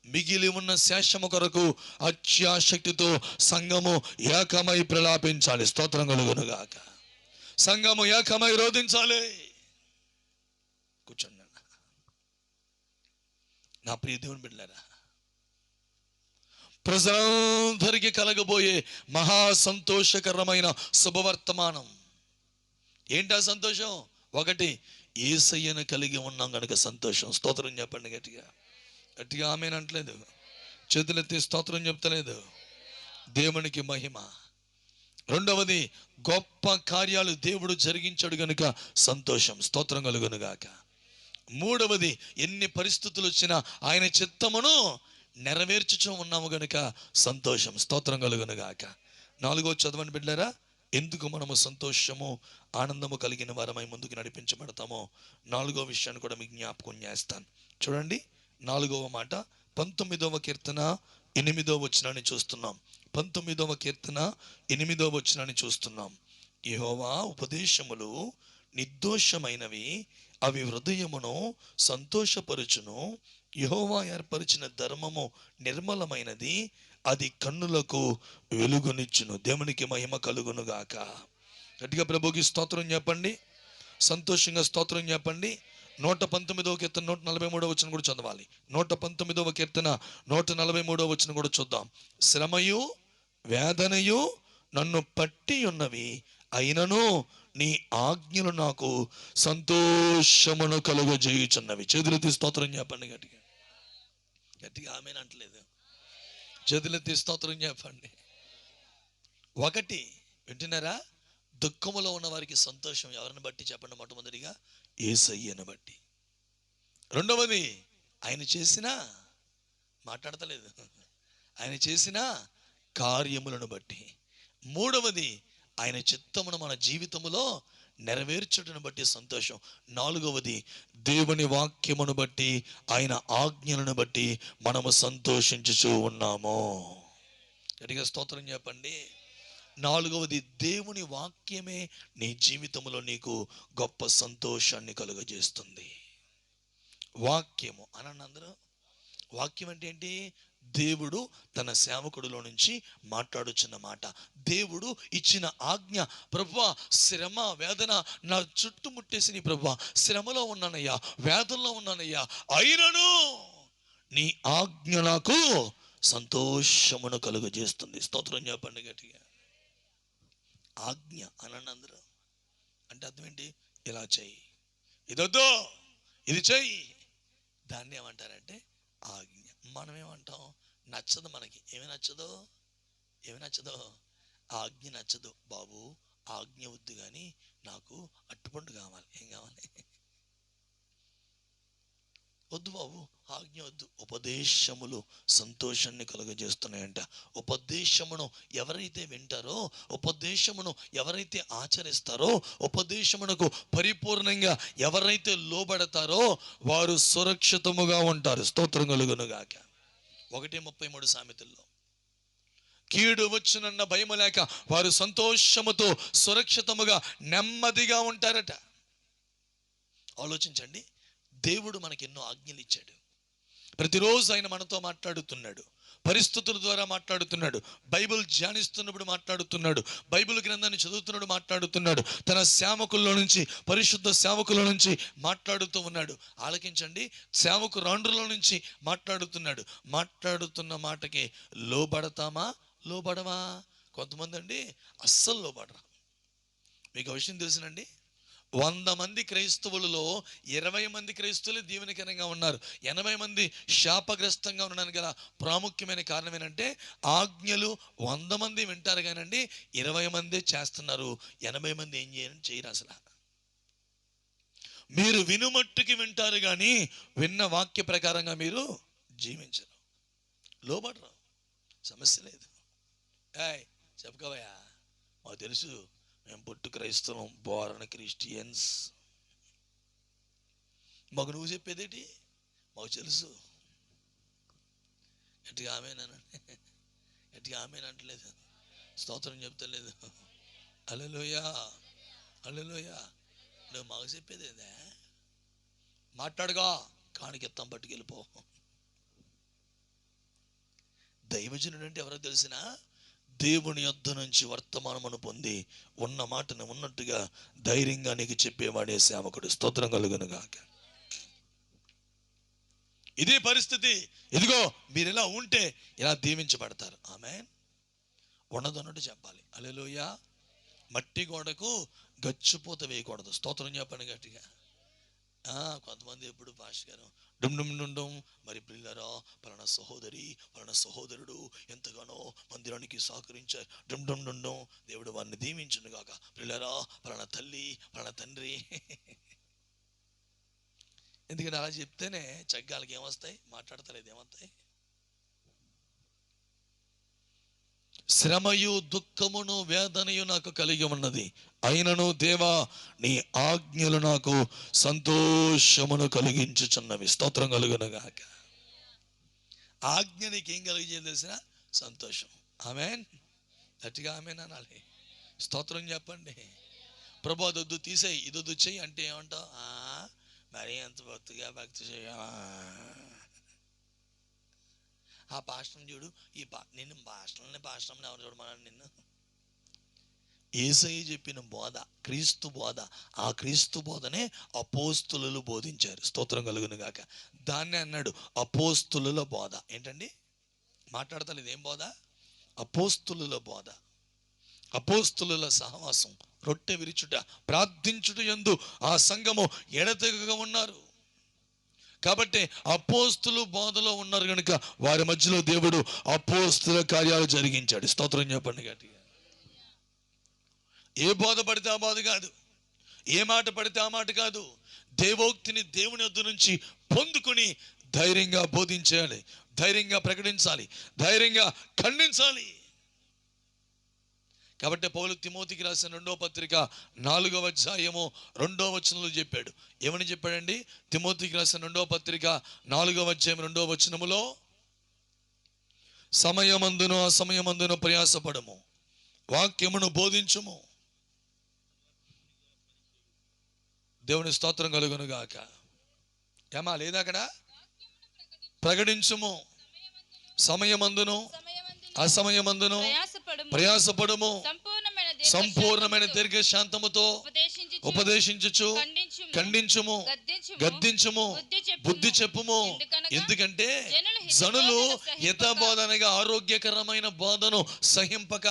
మిగిలి ఉన్న శేషము కొరకు అత్యాశక్తితో సంఘము ఏకమై ప్రలాపించాలి. స్తోత్రం కలుగునుగాక. సంఘము ఏకమై రోధించాలి. కూర్చోండి నా ప్రియ దేవుని బిడ్డలారా, ప్రజలందరికీ కలగబోయే మహా సంతోషకరమైన శుభవర్తమానం. ఏంటా సంతోషం? ఒకటి, యేసయ్యను కలిగి ఉన్నాం కనుక సంతోషం. స్తోత్రం చెప్పండి గట్టిగా, గట్టిగా ఆమేనంటలేదు, చేతులెత్తి స్తోత్రం చెప్తలేదు. దేవునికి మహిమ. రెండవది, గొప్ప కార్యాలు దేవుడు జరిగించాడు కనుక సంతోషం. స్తోత్రం కలుగునుగాక. మూడవది, ఎన్ని పరిస్థితులు వచ్చినా ఆయన చిత్తమును నెరవేర్చుచూ ఉన్నాము గనుక సంతోషం. స్తోత్రం కలుగునుగాక. నాలుగో చదవండి బిడ్డలారా, ఎందుకు మనము సంతోషము ఆనందము కలిగిన వారమై ముందుకు నడిపించబడతామో నాలుగో విషయాన్ని కూడా మీకు జ్ఞాపకం చేస్తాను. చూడండి, నాలుగవ మాట 19వ కీర్తన 8వ వచనాన్ని చూస్తున్నాం. 19వ కీర్తన 8వ వచనాన్ని చూస్తున్నాం. యెహోవా ఉపదేశములు నిర్దోషమైనవి, అవి హృదయమును సంతోషపరుచును. యెహోవా ఏర్పరిచిన ధర్మము నిర్మలమైనది, అది కన్నులకు వెలుగునిచ్చును. దేవునికి మహిమ కలుగునుగాక. గట్టిగా ప్రభుకి స్తోత్రం చెప్పండి, సంతోషంగా స్తోత్రం చెప్పండి. 119వ కీర్తన 143వ వచనం కూడా చదవాలి. 119వ కీర్తన 143వ వచనం కూడా చూద్దాం. శ్రమయు వేదనయు నన్ను పట్టి ఉన్నవి, అయినను నీ ఆజ్ఞలు నాకు సంతోషమును కలుగజేయుచున్నవి. చేతులెత్తి స్తోత్రం చెప్పండి గట్టిగా, గట్టిగా ఆమేనంటలేదు, చేతులెత్తి స్తోత్రం చెప్పండి. ఒకటి, వింటున్నారా? దుఃఖములో ఉన్న వారికి సంతోషం ఎవరిని బట్టి చెప్పండి? మొట్టమొదటిగా యేసయ్యను బట్టి. రెండవది, ఆయన చేసిన, మాట్లాడతలేదు, ఆయన చేసిన కార్యములను బట్టి. మూడవది, ఆయన చిత్తమును మన జీవితములో నెరవేర్చుటను బట్టి సంతోషం. నాలుగవది, దేవుని వాక్యమును బట్టి, ఆయన ఆజ్ఞలను బట్టి మనము సంతోషించుచూ ఉన్నాము. గట్టిగా స్తోత్రం చెప్పండి. నాలుగవది, దేవుని వాక్యమే నీ జీవితంలో నీకు గొప్ప సంతోషాన్ని కలుగజేస్తుంది. వాక్యము అనండి అందరూ. వాక్యం అంటే ఏంటి? దేవుడు తన సేవకుడిలో నుంచి మాట్లాడుచున్న మాట, దేవుడు ఇచ్చిన ఆజ్ఞ. ప్రభువా, శ్రమ వేదన నా చుట్టుముట్టేసి, నీ ప్రభువా శ్రమలో ఉన్నానయ్యా, వేదనలో ఉన్నానయ్యా, అయినను నీ ఆజ్ఞ నాకు సంతోషమును కలుగజేస్తుంది. స్తోత్రం చెప్పండి గట్టిగా. ఆజ్ఞ అనండి అందరూ. అంటే అర్థం ఏంటి? ఇలా చెయ్యి, ఇదొద్దు, ఇది చెయ్యి. దాన్ని ఏమంటారంటే ఆజ్ఞ. మనం ఏమంటాం? నచ్చదు మనకి. ఏమి నచ్చదో? ఆజ్ఞ నచ్చదు. బాబు ఆజ్ఞ వద్దు కానీ నాకు అట్టుపండు కావాలి. ఏం కావాలి? వద్దు బాబు, ఆజ్ఞ వద్దు. ఉపదేశములు సంతోషాన్ని కలుగజేస్తున్నాయంట. ఉపదేశమును ఎవరైతే వింటారో, ఉపదేశమును ఎవరైతే ఆచరిస్తారో, ఉపదేశమునకు పరిపూర్ణంగా ఎవరైతే లోబడతారో వారు సురక్షితముగా ఉంటారు. స్తోత్రం కలుగును గాక. 1:33 సామెతల్లో, కీడు వచ్చునన్న భయము లేక వారు సంతోషముతో సురక్షితముగా నెమ్మదిగా ఉంటారట. ఆలోచించండి, దేవుడు మనకి ఎన్నో ఆజ్ఞలు ఇచ్చాడు. ప్రతిరోజు ఆయన మనతో మాట్లాడుతున్నాడు, పరిస్థితుల ద్వారా మాట్లాడుతున్నాడు, బైబిల్ ధ్యానిస్తున్నప్పుడు మాట్లాడుతున్నాడు, బైబిల్ గ్రంథాన్ని చదువుతున్నప్పుడు మాట్లాడుతున్నాడు, తన సేవకుల్లో నుంచి, పరిశుద్ధ సేవకుల నుంచి మాట్లాడుతూ ఉన్నాడు. ఆలకించండి, సేవకురాండ్రుల నుంచి మాట్లాడుతున్నాడు. మాట్లాడుతున్న మాటకి లోబడతామా, లోబడమా? కొంతమంది అండి అస్సలు లోబడరా. మీకు ఆ విషయం తెలుసునండి, 100 మంది క్రైస్తవులలో 20 మంది క్రైస్తవులే దీవెనకరంగా ఉన్నారు, 80 మంది శాపగ్రస్తంగా ఉండడానికి గల ప్రాముఖ్యమైన కారణం ఏంటంటే, ఆజ్ఞలు 100 మంది వింటారు కానండి 20 మందే చేస్తున్నారు, 80 మంది ఏం చేయరు అసలు. మీరు వినుమట్టుకి వింటారు కానీ విన్న వాక్య ప్రకారంగా మీరు జీవించరు, లోబడరు. సమస్య లేదు. చెప్పుకోవయ్యా, మాకు తెలుసు, మేము పుట్టు క్రైస్తవం, బోరణ క్రిస్టియన్స్. మాకు నువ్వు చెప్పేదేంటి? మాకు తెలుసు. గట్టిగా ఆమెనంటలేదు, స్తోత్రం చెప్తలేదు. హల్లెలూయా, హల్లెలూయా. నువ్వు మాకు చెప్పేదేందా? మాట్లాడుగా, కానికెత్తాం పట్టుకెళ్ళిపో. దైవజనుడు అంటే ఎవరో తెలిసినా, దేవుని యొద్ద నుంచి వర్తమానమును పొంది ఉన్న మాటను ఉన్నట్టుగా ధైర్యంగా నీకు చెప్పేవాడే సేవకుడు. స్తోత్రం కలుగును గాక. ఇదే పరిస్థితి. ఇదిగో మీరు ఇలా ఉంటే ఇలా దీవించబడతారు. ఆమేన్. ఉన్నదన్నట్టు చెప్పాలి. హల్లెలూయా. మట్టి గోడకు గచ్చిపోత వేయకూడదు. స్తోత్రం చెప్పండి గట్టిగా. కొంతమంది ఎప్పుడు పాస్టర్ గారు డుమ్ మరి పిల్లరా, పలానా సహోదరి, పలానా సహోదరుడు ఎంతగానో మందిరానికి సహకరించారు, డుమ్. దేవుడు వారిని దీవించును గాక. పిల్లరా, పలానా తల్లి, పలానా తండ్రి. ఎందుకంటే అలా చెప్తేనే చగ్గాలకి ఏమొస్తాయి? మాట్లాడతలేదు, ఏమొస్తాయి? శ్రమయు దుఃఖమును వేదనయు నాకు కలిగి ఉన్నది, అయినను దేవా నీ ఆజ్ఞలు నాకు సంతోషమును కలిగించుచున్నవి. స్తోత్రం కలుగును గాక. ఆజ్ఞ నీకు ఏం కలిగించేది తెలిసిన? సంతోషం. ఆమేన్. గట్టిగా ఆమేన్ అనాలి. స్తోత్రం చెప్పండి. ప్రభు అదొద్దు, తీసేయి, ఇదొద్దు చెయ్యి అంటే ఏమంటావు? మరీ ఎంత భక్తి చేయ. ఆ పాస్టర్ని చూడు, నిన్ను పాస్టర్ని ఎవరు చూడమన్నాడు నిన్ను? యేసయ్య చెప్పిన బోధ, క్రీస్తు బోధ, ఆ క్రీస్తు బోధనే అపోస్తులు బోధించారు. స్తోత్రం కలుగును గాక. దాన్నే అన్నాడు అపోస్తుల బోధ. ఏంటండి? మాట్లాడతలేదు. ఏం బోధ? అపోస్తుల బోధ, అపోస్తుల సహవాసం, రొట్టె విరుచుట, ప్రార్థించుట యందు ఆ సంఘము ఎడతెగగా ఉన్నారు. కాబట్టి అపోస్తులు బోధలో ఉన్నారు కనుక వారి మధ్యలో దేవుడు అపోస్తుల కార్యాలు జరిగించాడు. స్తోత్రం చెప్పండి గట్టిగా. ఏ బోధ పడితే ఆ బోధ కాదు, ఏ మాట పడితే ఆ మాట కాదు. దేవోక్తిని దేవుని వద్ద నుంచి పొందుకొని ధైర్యంగా బోధించాలి, ధైర్యంగా ప్రకటించాలి, ధైర్యంగా ఖండించాలి. కాబట్టి పౌలు తిమోతికి రాసిన 2వ పత్రిక 4వ అధ్యాయము 2వ వచనంలో చెప్పాడు. ఏమని చెప్పాడండి? తిమోతికి రాసిన 2వ పత్రిక 4వ అధ్యాయం 2వ వచనములో, సమయమందును అసమయమందును ప్రయాసపడము, వాక్యమును బోధించుము. దేవుని స్తోత్రం కలుగును గాక. ఏమా లేదా అక్కడ? ప్రకటించుము, సమయమందును అసమయమందును ప్రయాసపడుము, సంపూర్ణమైన దీర్ఘశాంతముతో ఉపదేశించుచు ఖండించుము, గద్దించుము, బుద్ధి చెప్పుము. ఎందుకంటే జనులు హితబోధనగా ఆరోగ్యకరమైన బోధను సహింపక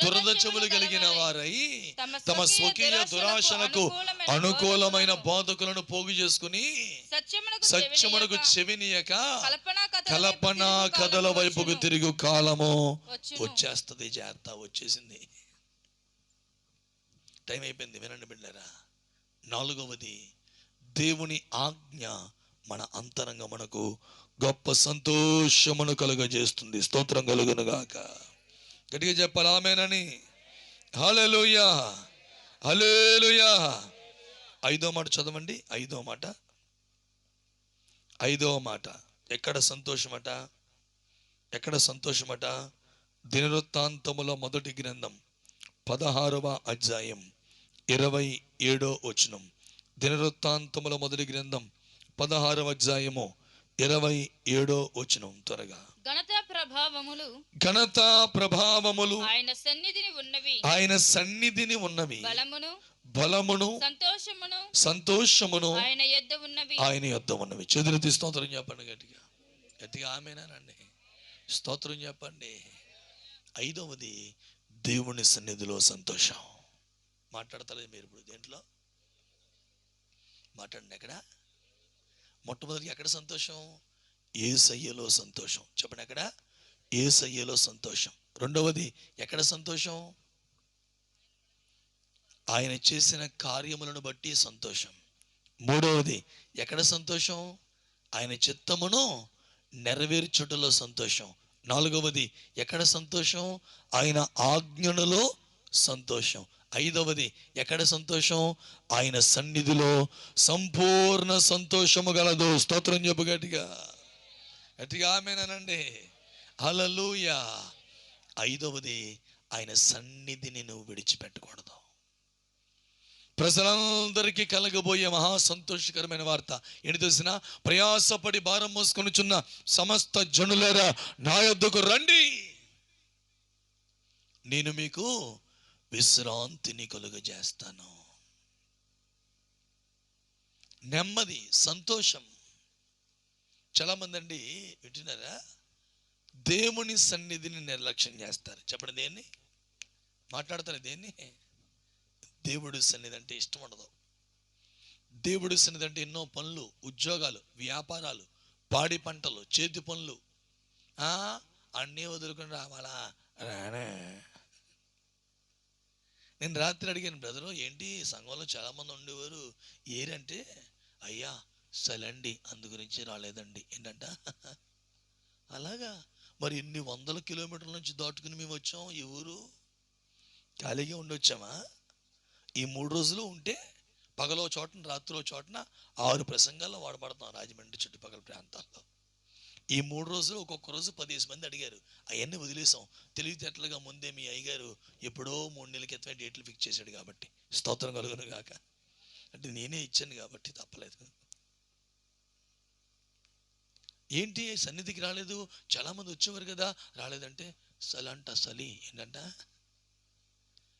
దురద చెవులు కలిగిన వారై తమ స్వకీయ దురాశలకు అనుకూలమైన బోధకులను పోగు చేసుకుని సత్యమునకు చెవినీయక కల్పనా కథల వైపుకు తిరుగు కాలము వచ్చేస్తుంది. జాగ్రత్త, వచ్చేసింది, టైం అయిపోయింది. వినండి బిడ్డలారా. 4వది, దేవుని ఆజ్ఞ మన అంతరంగమునకు గొప్ప సంతోషమును కలుగజేస్తుంది. స్తోత్రం కలుగును గాక. గట్టిగా చెప్పాలి ఆమేనని. హల్లెలూయా, హల్లెలూయా. 5వ మాట చదవండి. 5వ మాట ఎక్కడ సంతోషమట? ఎక్కడ సంతోషమట? దినవృత్తాంతముల మొదటి గ్రంథం 16వ అధ్యాయం 27వ వచనం. దినవృత్తాంతముల మొదటి గ్రంథం 16వ అధ్యాయము 27వ వచనం. త్వరగా. ఘనత ప్రభావములు ఆయన సన్నిధిని ఉన్నవి, బలమును సంతోషమును ఆయన యొద్ద ఉన్నవి. చేతులెత్తి స్తోత్రం చెప్పండి గట్టిగా. గట్టిగా ఆమేనండి. స్తోత్రం చెప్పండి. 5వది, దేవుని సన్నిధిలో సంతోషం. మాట్లాడతలేదు మీరు ఇప్పుడు? దేంట్లో మాట్లాడండి. ఎక్కడ? మొట్టమొదటి ఎక్కడ సంతోషం? యేసయ్యలో సంతోషం. చెప్పండి, ఎక్కడ? యేసయ్యలో సంతోషం. 2వది ఎక్కడ సంతోషం? ఆయన చేసిన కార్యములను బట్టి సంతోషం. 3వది ఎక్కడ సంతోషం? ఆయన చిత్తమును నెరవేర్చుటలో సంతోషం. 4వది ఎక్కడ సంతోషం? ఆయన ఆజ్ఞలలో సంతోషం. 5వది ఎక్కడ సంతోషం? ఆయన సన్నిధిలో సంపూర్ణ సంతోషము గలదు. స్తోత్రం చెప్పు గట్టిగా. గట్టిగా ఆమేనండి. హల్లెలూయా. 5వది, ఆయన సన్నిధిని నువ్వు విడిచిపెట్టకూడదు. ప్రజలందరికీ కలగబోయే మహా సంతోషకరమైన వార్త ఏంటి తెలిసిన? ప్రయాసపడి భారం మోసుకొనుచున్న సమస్త జనులారా నా యొద్దకు రండి, నేను మీకు విశ్రాంతిని కలుగజేస్తాను. నెమ్మది, సంతోషం. చాలా మంది అండి, వింటున్నారా, దేవుని సన్నిధిని నిర్లక్ష్యం చేస్తారు. చెప్పండి, దేన్ని మాట్లాడతారు? దేన్ని? దేవుడి సన్నిధి అంటే ఇష్టం ఉండదు. దేవుడి సన్నిధి అంటే ఎన్నో పనులు, ఉద్యోగాలు, వ్యాపారాలు, పాడి పంటలు, చేతి పనులు, అన్నీ వదులుకొని రావాలా? రానే. నేను రాత్రి అడిగాను, బ్రదరు ఏంటి సంఘంలో చాలామంది ఉండేవారు, ఏరంటే అయ్యా సలండి అందు గురించి రాలేదండి. ఏంటంట? అలాగా? మరి ఇన్ని 100 కిలోమీటర్ల నుంచి దాటుకుని మేము వచ్చాం. ఈ ఊరు ఖాళీగా ఉండొచ్చామా? ఈ 3 రోజులు ఉంటే పగలో చోటన రాత్రిలో చోటన 6 ప్రసంగాల్లో వాడబడతాం రాజమండ్రి చుట్టుపక్కల ప్రాంతాల్లో. ఈ 3 రోజులు ఒక్కొక్క రోజు 10 మంది అడిగారు. అవన్నీ వదిలేసాం. తెలివితేటలుగా ముందే మీ అయ్యగారు ఎప్పుడో 3 నెలల క్రితమే డేట్లు ఫిక్స్ చేశాడు కాబట్టి. స్తోత్రం కలుగును గాక. అంటే నేనే ఇచ్చాను కాబట్టి తప్పలేదు. ఏంటి సన్నిధికి రాలేదు? చాలామంది వచ్చేవారు కదా, రాలేదంటే సలంట సలి. ఏంటంట?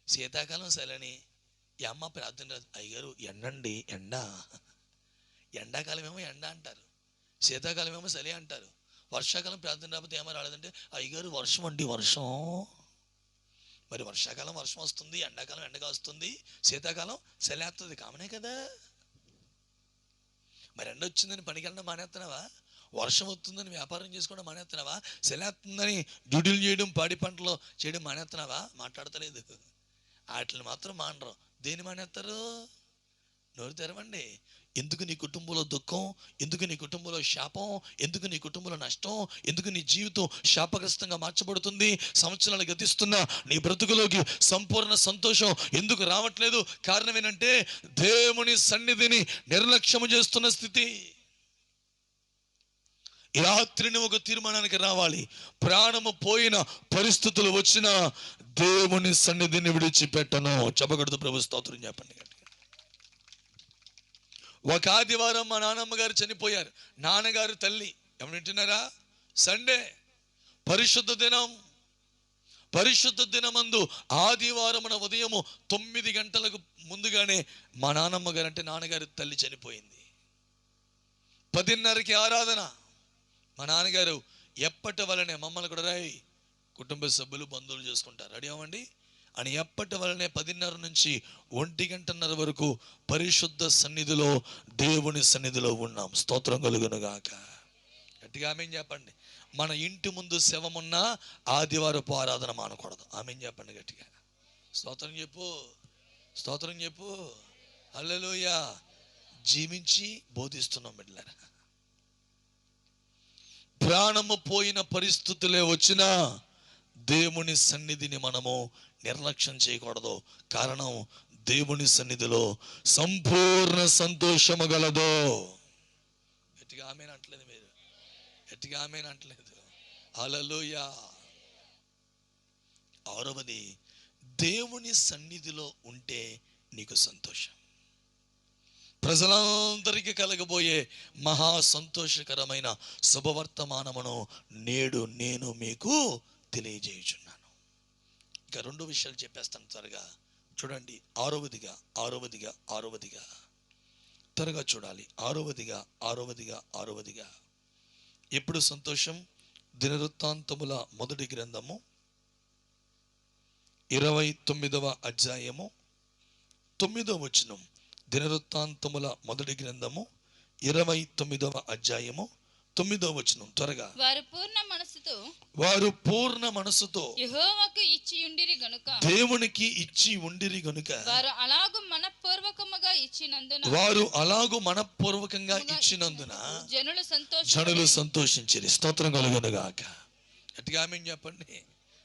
శీతాకాలం సలని. ఈ అమ్మ ప్రార్థన రాదు. అయ్యగారు ఎండండి, ఎండ. ఎండాకాలం ఏమో ఎండ అంటారు, శీతాకాలం ఏమో చలి అంటారు. వర్షాకాలం ప్రార్థన రాకపోతే ఏమో రాలేదంటే అయ్యగారు వర్షం అండి, వర్షం. మరి వర్షాకాలం వర్షం వస్తుంది, ఎండాకాలం ఎండగా వస్తుంది, శీతాకాలం చలి వస్తుంది. కామనే కదా. మరి ఎండ వచ్చిందని పనికి వెళ్ళడం మానేస్తున్నావా? వర్షం వస్తుందని వ్యాపారం చేసుకోవడం మానేస్తున్నావా? చలి వస్తుందని డ్యూటీలు చేయడం, పాడి పంటలు చేయడం మానేస్తున్నావా? మాట్లాడతలేదు. వాటిని మాత్రం మానరు. దేని మానేస్తారు? నోరు తెరవండి. ఎందుకు నీ కుటుంబంలో దుఃఖం? ఎందుకు నీ కుటుంబంలో శాపం? ఎందుకు నీ కుటుంబంలో నష్టం? ఎందుకు నీ జీవితం శాపగ్రస్తంగా మార్చబడుతుంది? సంవత్సరాలు గతిస్తున్నా నీ బ్రతుకులోకి సంపూర్ణ సంతోషం ఎందుకు రావట్లేదు? కారణం ఏంటంటే దేవుని సన్నిధిని నిర్లక్ష్యము చేస్తున్న స్థితి. ఈ రాత్రి నువ్వు ఒక తీర్మానానికి రావాలి. ప్రాణము పోయిన పరిస్థితులు వచ్చినా దేవుని సన్నిధిని విడిచిపెట్టను. చెప్పకూడదు. ప్రభు స్తోత్రం చెప్పండి. ఒక ఆదివారం మా నాన్నమ్మ గారు చనిపోయారు. నాన్నగారు తల్లి ఎవరు వింటున్నారా? సండే పరిశుద్ధ దినం. పరిశుద్ధ దినమందు ఆదివారమున ఉదయము 9 గంటలకు ముందుగానే మా నాన్నమ్మ గారు అంటే నాన్నగారి తల్లి చనిపోయింది. 10:30కి ఆరాధన. మా నాన్నగారు ఎప్పటి వలనే మమ్మల్ని కూడా రాయి కుటుంబ సభ్యులు బంధువులు చేసుకుంటారు, రెడీ అవ్వండి అని ఎప్పటి వలనే 10:30 నుంచి 1:30 వరకు పరిశుద్ధ సన్నిధిలో, దేవుని సన్నిధిలో ఉన్నాం. స్తోత్రం కలుగును గాక. గట్టిగా ఆమేన్ చెప్పండి. మన ఇంటి ముందు శవమున్నా ఆదివారపు ఆరాధన మానకూడదు. ఆమేన్ చెప్పండి గట్టిగా. స్తోత్రం చెప్పు, స్తోత్రం చెప్పు. హల్లెలూయా. జీవించి బోధిస్తున్నాం బిడ్డలారా. ప్రాణము పోయిన పరిస్థితులే వచ్చినా దేవుని సన్నిధిని మనము నిర్లక్ష్యం చేయకూడదు. కారణం, దేవుని సన్నిధిలో సంపూర్ణ సంతోషము గలదు. గట్టిగా ఆమేన్ అంటలేదు మీరు, గట్టిగా ఆమేన్ అంటలేదు. హల్లెలూయా. 6వది, దేవుని సన్నిధిలో ఉంటే నీకు సంతోషం. ప్రజలందరికీ కలగబోయే మహా సంతోషకరమైన శుభవర్తమానమును నేడు నేను మీకు తెలియజేయుచున్నాను. ఇంకా 2 విషయాలు చెప్పేస్తాను త్వరగా చూడండి. ఆరవదిగా త్వరగా చూడాలి. ఆరవదిగా ఎప్పుడు సంతోషం? దినవృత్తాంతముల మొదటి గ్రంథము 29వ అధ్యాయము 9వ వచనం. దినవృత్తాంతముల మొదటి గ్రంథము 29వ అధ్యాయము 9వ వచనం. త్వరగా. వారు పూర్ణ మనసుతో యెహోవాకు ఇచ్చి ఉండిరి గనుక, దేవునికి ఇచ్చి ఉండిరి గనుక, వారు అలాగు మనపూర్వకముగా ఇచ్చినందున జనులు సంతోషించిరి. స్తోత్రం కలుగును గాక. గట్టిగా ఆమేన్ చెప్పండి.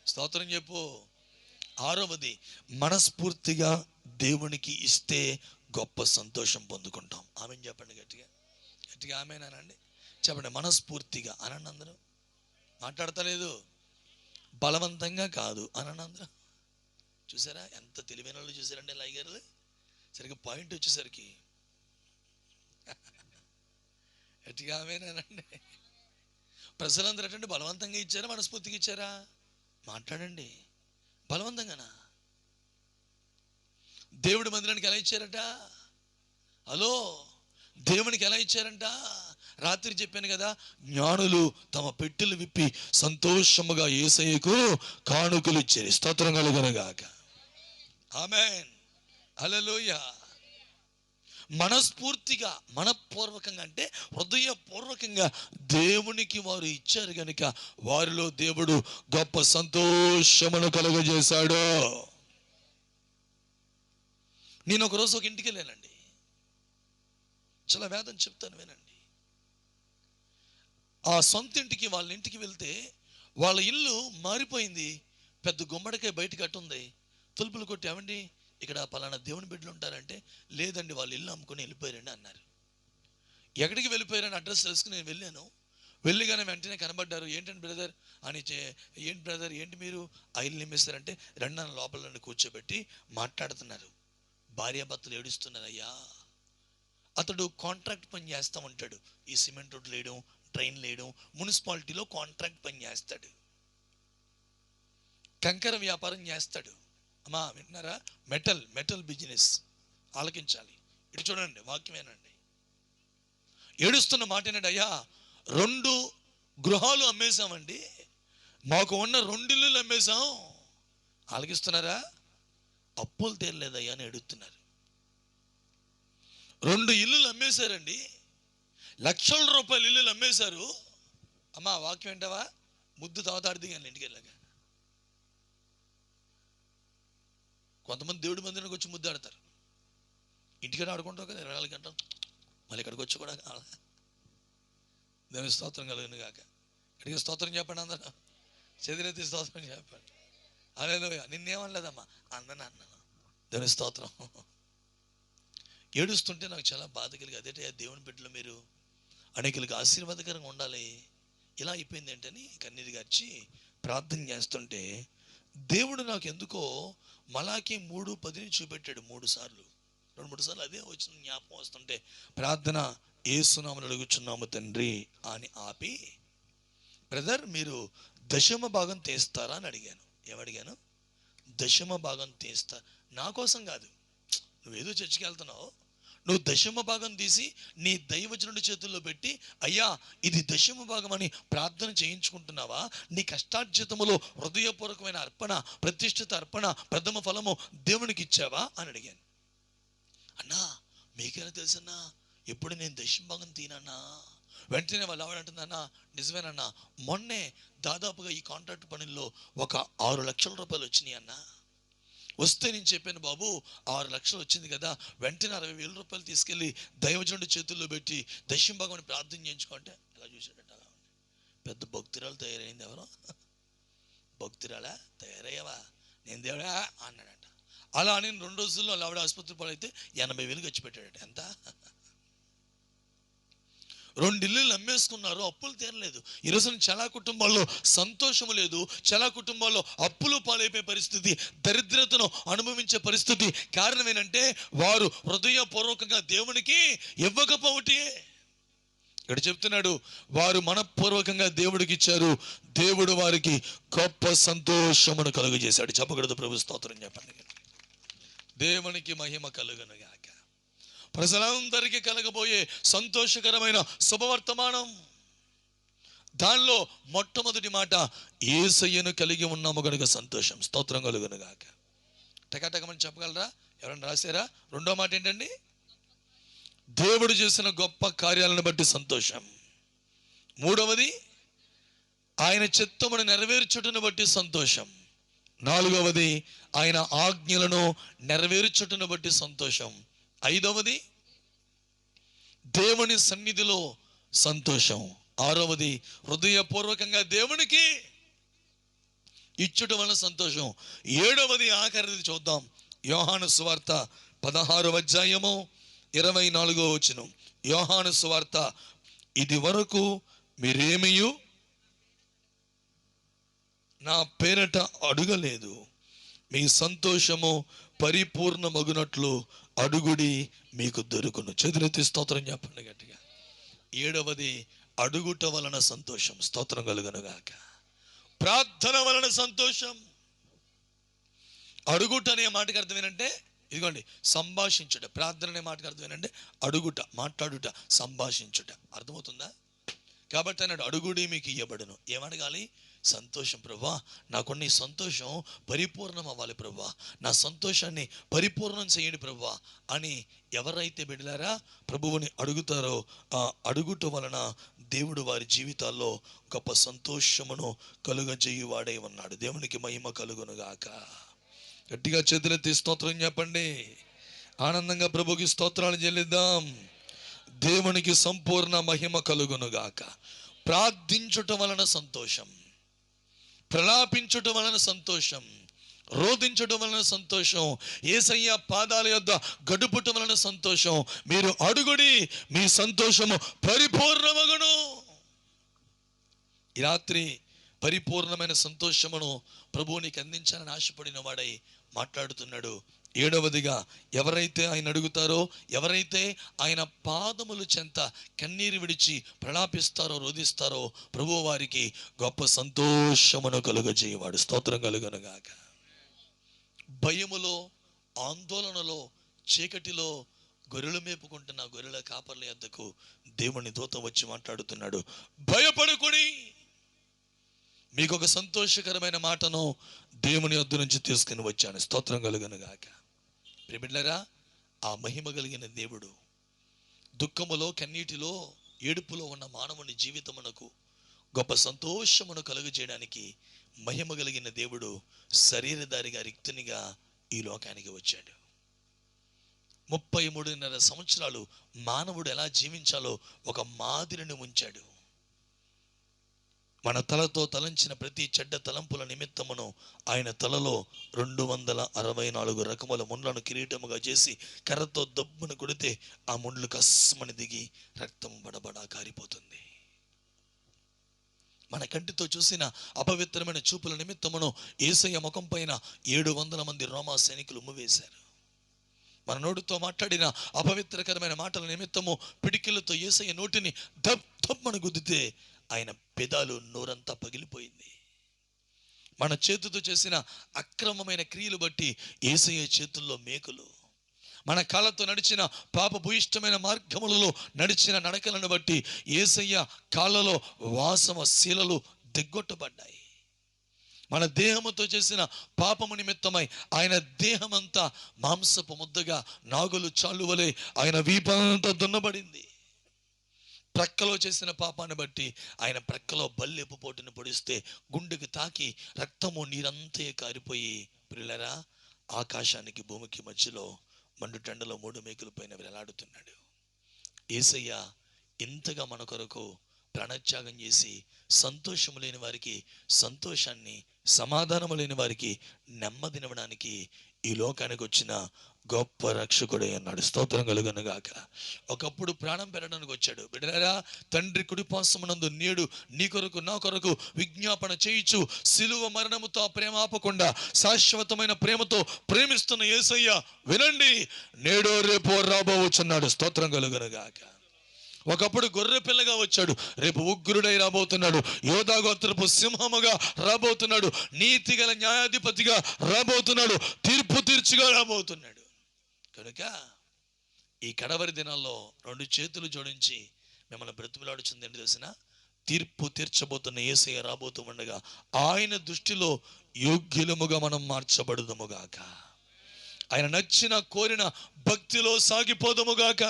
స్తోత్రం చెప్పు. 6వది, మనస్ఫూర్తిగా దేవునికి ఇస్తే గొప్ప సంతోషం పొందుకుంటాం. ఆమేన్ చెప్పండి గట్టిగా. గట్టిగా ఆమేన్ అనండి. చెప్పండి. మనస్ఫూర్తిగా అనండి. అందరూ మాట్లాడతలేదు. బలవంతంగా కాదు అనండి అందరూ. చూసారా ఎంత తెలివైన వాళ్ళు చూసారంటే లైగర్లు. సరిగ్గా పాయింట్ వచ్చేసరికి గట్టిగా ఆమేన్ అనండి. ప్రజలందరూ ఏంటంటే బలవంతంగా ఇచ్చారా మనస్ఫూర్తిగా ఇచ్చారా? మాట్లాడండి. బలవంతంగానా? దేవుడి మందిరానికి ఎలా ఇచ్చారట? హలో, దేవునికి ఎలా ఇచ్చారంట? రాత్రి చెప్పాను కదా, జ్ఞానులు తమ పెట్టెలు విప్పి సంతోషముగా యేసయ్యకు కానుకలు ఇచ్చారు. స్తోత్రం కలుగును గాక. ఆమేన్. హల్లెలూయా. మనస్ఫూర్తిగా, మనపూర్వకంగా అంటే హృదయపూర్వకంగా దేవునికి వారు ఇచ్చారు కనుక వారిలో దేవుడు గొప్ప సంతోషమును కలుగజేశాడు. నేను ఒకరోజు ఒక ఇంటికి వెళ్ళానండి. చాలా వేదన చెప్తాను వినండి. ఆ సొంత ఇంటికి, వాళ్ళ ఇంటికి వెళ్తే వాళ్ళ ఇల్లు మారిపోయింది. పెద్ద గుమ్మడికాయ బయట కట్టుంది. తలుపులు కొట్టి, ఏమండి ఇక్కడ పలానా దేవుని బిడ్డలు ఉంటారంటే, లేదండి వాళ్ళ ఇల్లు అమ్ముకొని వెళ్ళిపోయారండి అన్నారు. ఎక్కడికి వెళ్ళిపోయారని అడ్రస్ తెలుసుకుని నేను వెళ్ళాను. వెళ్ళిగానే వెంటనే కనబడ్డారు. ఏంటంటే బ్రదర్ అని. ఏంటి బ్రదర్, ఏంటి మీరు ఆ ఇల్లు నిమ్మేస్తారంటే, రెండన్న లోపల నన్ను కూర్చోబెట్టి మాట్లాడుతున్నారు. భార్యాభర్తలు ఏడుస్తున్నారు. అయ్యా, అతడు కాంట్రాక్ట్ పని చేస్తూ ఉంటాడు. ఈ సిమెంట్ రోడ్లు వేయడం, ట్రైన్ వేయడం, మున్సిపాలిటీలో కాంట్రాక్ట్ పని చేస్తాడు. కంకర వ్యాపారం చేస్తాడు. అమ్మా వింటున్నారా? Metal business. ఆలకించాలి. ఇటు చూడండి, వాక్యమేనండి. ఏడుస్తున్న మాట ఏంటంటే, అయ్యా 2 గృహాలు అమ్మేశామండి, మాకు ఉన్న 2 ఇల్లులు అమ్మేశాం. ఆలకిస్తున్నారా? అప్పులు తీరలేదయ్యా అని ఏడుస్తున్నారు. 2 ఇల్లులు అమ్మేశారండి, లక్షల రూపాయల ఇల్లులు అమ్మేశారు. అమ్మా వాక్యం ఏంటవా? ముద్దు తాగుతాడిది కానీ ఇంటికి వెళ్ళాక. కొంతమంది దేవుడి మందిరానికి వచ్చి ముద్దు ఆడతారు. ఇంటికైనా ఆడుకుంటావు కదా 24 గంటలు, మళ్ళీ ఇక్కడికి వచ్చి కూడా దేవుని స్తోత్రం కలుగును గాక. ఇక్కడికి స్తోత్రం చెప్పండి అందరూ. చెదిరెత్తి స్తోత్రం చెప్పండి. హల్లెలూయా. నిన్నేమనలేదమ్మా, అందరిని అన్నాను. దేవుని స్తోత్రం. ఏడుస్తుంటే నాకు చాలా బాధ కలిగి, అదేంటే దేవుని బిడ్డలు మీరు అనేకులకు ఆశీర్వాదకరంగా ఉండాలి, ఇలా అయిపోయింది ఏంటని కన్నీరు గార్చి ప్రార్థన చేస్తుంటే దేవుడు నాకు ఎందుకో మలాకి 3:10 చూపెట్టాడు. 2-3 సార్లు అదే వచ్చిన జ్ఞాపకం వస్తుంటే ప్రార్థన యేసు నామమున అడుగుచున్నాము తండ్రి అని ఆపి, బ్రదర్ మీరు దశమ భాగం తీస్తారా అని అడిగాను. ఏమడిగాను? దశమ భాగం తీస్తా. నా కోసం కాదు, నువ్వేదో చర్చికి వెళ్తున్నావు, నువ్వు దశమ భాగం తీసి నీ దైవజనుడి చేతుల్లో పెట్టి, అయ్యా ఇది దశమ భాగం అని ప్రార్థన చేయించుకుంటున్నావా? నీ కష్టార్జితములో హృదయపూర్వకమైన అర్పణ, ప్రతిష్ఠిత అర్పణ, ప్రథమ ఫలము దేవునికి ఇచ్చావా అని అడిగాను. అన్నా మీకేనా తెలుసన్నా, ఎప్పుడు నేను దశమ భాగం తీనన్నా. వెంటనే వాళ్ళు ఆవిడంటుందన్నా, నిజమేనన్నా, మొన్నే దాదాపుగా ఈ కాంట్రాక్ట్ పనుల్లో ఒక 6 లక్షల రూపాయలు వచ్చినాయి అన్నా. వస్తే నేను చెప్పాను, బాబు 6 లక్షలు వచ్చింది కదా, వెంటనే 60,000 రూపాయలు తీసుకెళ్ళి దైవజనుడి చేతుల్లో పెట్టి దశమ భాగం అని ప్రార్థన చేయించుకుంటే ఎలా చూశాడట. అలా పెద్ద భక్తురాలు తయారైంది. ఎవరో భక్తురాలా తయారయ్యావా, నేను దేవుడా అన్నాడట. అలా నేను 2 రోజుల్లో ఆవిడ ఆసుపత్రి పాలైతే 80,000 ఖర్చు పెట్టాడట. ఎంత? 2 ఇల్లులు అమ్మేసుకున్నారు, అప్పులు తీరలేదు. ఈరోజు చాలా కుటుంబాల్లో సంతోషము లేదు, చాలా కుటుంబాల్లో అప్పులు పాలైపోయే పరిస్థితి, దరిద్రతను అనుభవించే పరిస్థితి. కారణం ఏంటంటే వారు హృదయపూర్వకంగా దేవునికి ఇవ్వకపోవటే. ఇక్కడ చెప్తున్నాడు, వారు మనపూర్వకంగా దేవుడికి ఇచ్చారు, దేవుడు వారికి గొప్ప సంతోషమును కలుగజేశాడు. చెప్పకూడదు ప్రభు స్తోత్రం చెప్పండి. దేవునికి మహిమ కలుగునుగాక. ప్రజలందరికీ కలగబోయే సంతోషకరమైన శుభవర్తమానం, దానిలో మొట్టమొదటి మాట, యేసయ్యను కలిగి ఉన్నాము కనుక సంతోషం. స్తోత్రం కలుగునుగాక. టకటకమని చెప్పగలరా? ఎవరైనా రాశారా? 2వ మాట ఏంటండి? దేవుడు చేసిన గొప్ప కార్యాలను బట్టి సంతోషం. 3వది, ఆయన చిత్తమును నెరవేర్చుటను బట్టి సంతోషం. 4వది, ఆయన ఆజ్ఞలను నెరవేర్చుటను బట్టి సంతోషం. 5వది, దేవుని సన్నిధిలో సంతోషం. 6వది, హృదయపూర్వకంగా దేవునికి ఇచ్చుట వలన సంతోషం. 7వది, ఆఖరిది చూద్దాం. యోహాను సువార్త 16వ అధ్యాయము 24వ వచనం. యోహాను సువార్త, ఇది వరకు మీరేమియు నా పేరట అడుగలేదు, మీ సంతోషము పరిపూర్ణమగునట్లు అడుగుడి మీకు దొరుకును. చేతులెత్తి స్తోత్రం చెప్పండి గట్టిగా. 7వది, అడుగుట వలన సంతోషం. స్తోత్రం కలుగునుగాక. ప్రార్థన వలన సంతోషం. అడుగుట అనే మాటకి అర్థం ఏంటంటే, ఇదిగోండి, సంభాషించుట. ప్రార్థన అనే మాటకి అర్థం ఏంటంటే అడుగుట, మాట్లాడుట, సంభాషించుట. అర్థమవుతుందా? కాబట్టి అన్నాడు, అడుగుడి మీకు ఇయ్యబడును. ఏమడగాలి? సంతోషం. ప్రభువా, నాకున్న ఈ సంతోషం పరిపూర్ణం అవ్వాలి ప్రభువా, నా సంతోషాన్ని పరిపూర్ణం చేయండి ప్రభువా అని ఎవరైతే బిడ్డలారా ప్రభువుని అడుగుతారో, ఆ అడుగుట వలన దేవుడు వారి జీవితాల్లో గొప్ప సంతోషమును కలుగజేయువాడై ఉన్నాడు. దేవునికి మహిమ కలుగునుగాక. గట్టిగా చేతులెత్తి స్తోత్రం చెప్పండి. ఆనందంగా ప్రభుకి స్తోత్రాలు చెల్లిద్దాం. దేవునికి సంపూర్ణ మహిమ కలుగునుగాక. ప్రార్థించుట వలన సంతోషం, ప్రలాపించుట వలన సంతోషం, రోధించడం వలన సంతోషం, యేసయ్య పాదాల యొద్ద గడుపుట వలన సంతోషం. మీరు అడుగుడి, మీ సంతోషము పరిపూర్ణమగును. ఈ రాత్రి పరిపూర్ణమైన సంతోషమును ప్రభువు నీకు అందించాలని ఆశపడిన వాడై మాట్లాడుతున్నాడు. 7వదిగా, ఎవరైతే ఆయన అడుగుతారో, ఎవరైతే ఆయన పాదములు చెంత కన్నీరు విడిచి ప్రలాపిస్తారో, రోధిస్తారో, ప్రభువు వారికి గొప్ప సంతోషమును కలుగజేయవాడు. స్తోత్రం కలుగునుగాక. భయములో, ఆందోళనలో, చీకటిలో గొర్రెలు మేపుకుంటున్న గొర్రెల కాపర్ల యొద్దకు దేవుని దూత వచ్చి మాట్లాడుతున్నాడు. భయపడుకుని, మీకు ఒక సంతోషకరమైన మాటను దేవుని యొద్ద నుంచి తీసుకుని వచ్చాను. స్తోత్రం కలుగునుగాక. ప్రియబిడ్డలారా, ఆ మహిమ కలిగిన దేవుడు దుఃఖములో, కన్నీటిలో, ఏడుపులో ఉన్న మానవుని జీవితమునకు గొప్ప సంతోషమును కలుగజేయడానికి మహిమ కలిగిన దేవుడు శరీరధారిగా, రిక్తునిగా ఈ లోకానికి వచ్చాడు. 33.5 సంవత్సరాలు మానవుడు ఎలా జీవించాలో ఒక మాదిరిని ఉంచాడు. మన తలతో తలంచిన ప్రతి చెడ్డ తలంపుల నిమిత్తమును ఆయన తలలో 264 రకముల ముండ్లను కిరీటముగా చేసి కర్రతో దబ్బును కొడితే ఆ ముండ్లు కస్మని దిగి రక్తం బడబడా కారిపోతుంది. మన కంటితో చూసిన అపవిత్రమైన చూపుల నిమిత్తమును యేసయ్య ముఖం పైన 700 మంది రోమా సైనికులు ఉమ్మివేశారు. మన నోటితో మాట్లాడిన అపవిత్రకరమైన మాటల నిమిత్తము పిడికిలతో యేసయ్య నోటిని దబ్బని గుద్దితే ఆయన పెదాలు, నోరంతా పగిలిపోయింది. మన చేతితో చేసిన అక్రమమైన క్రియలు బట్టి యేసయ్య చేతుల్లో మేకులు, మన కాళ్ళతో నడిచిన పాపభూయిష్టమైన మార్గములలో నడిచిన నడకలను బట్టి యేసయ్య కాళ్ళలో వాసవ శీలలు దిగ్గొట్టబడ్డాయి. మన దేహముతో చేసిన పాపము నిమిత్తమై ఆయన దేహమంతా మాంసపు ముద్దగా నాగులు చాలు వలె ఆయన వీపంతా దున్నబడింది. ప్రక్కలో చేసిన పాపాన్ని బట్టి ఆయన ప్రక్కలో బల్లెపు పోటును పొడిస్తే గుండెకు తాకి రక్తము నీరంతే కారిపోయి ప్రియులారా ఆకాశానికి భూమికి మధ్యలో మండుటెండలో 3 మేకుల పైన వేలాడుతున్నాడు. యేసయ్య ఇంతగా మన కొరకు ప్రాణత్యాగం చేసి సంతోషము లేని వారికి సంతోషాన్ని, సమాధానము లేని వారికి నెమ్మదినివ్వడానికి ఈ లోకానికి వచ్చిన గొప్ప రక్షకుడే అన్నాడు. స్తోత్రం కలుగును గాక. ఒకప్పుడు ప్రాణం పెట్టడానికి వచ్చాడు. బిడ్డలారా, తండ్రి కుడిపార్శ్వమునందు నేడు నీ కొరకు నా కొరకు విజ్ఞాపన చేయించు సిలువ మరణముతో ప్రేమ ఆపకుండా శాశ్వతమైన ప్రేమతో ప్రేమిస్తున్న యేసయ్య వినండి, నేడో రేపో రాబోవచ్చున్నాడు. స్తోత్రం కలుగును గాక. ఒకప్పుడు గొర్రె పిల్లగా వచ్చాడు, రేపు ఉగ్రుడై రాబోతున్నాడు. యోధా గోత్రపు సింహముగా రాబోతున్నాడు. నీతి గల న్యాయాధిపతిగా రాబోతున్నాడు. తీర్పు తీర్చిగా రాబోతున్నాడు. కనుక ఈ కడవరి దినాల్లో 2 చేతులు జోడించి మిమ్మల్ని బ్రతిమలాడుచుంది ఏంటి తెలిసిన? తీర్పు తీర్చబోతున్న యేసయ్య రాబోతూ ఉండగా ఆయన దృష్టిలో యోగ్యులముగా మనం మార్చబడుదుముగాక. ఆయన నచ్చిన కోరిన భక్తిలో సాగిపోదుముగాక.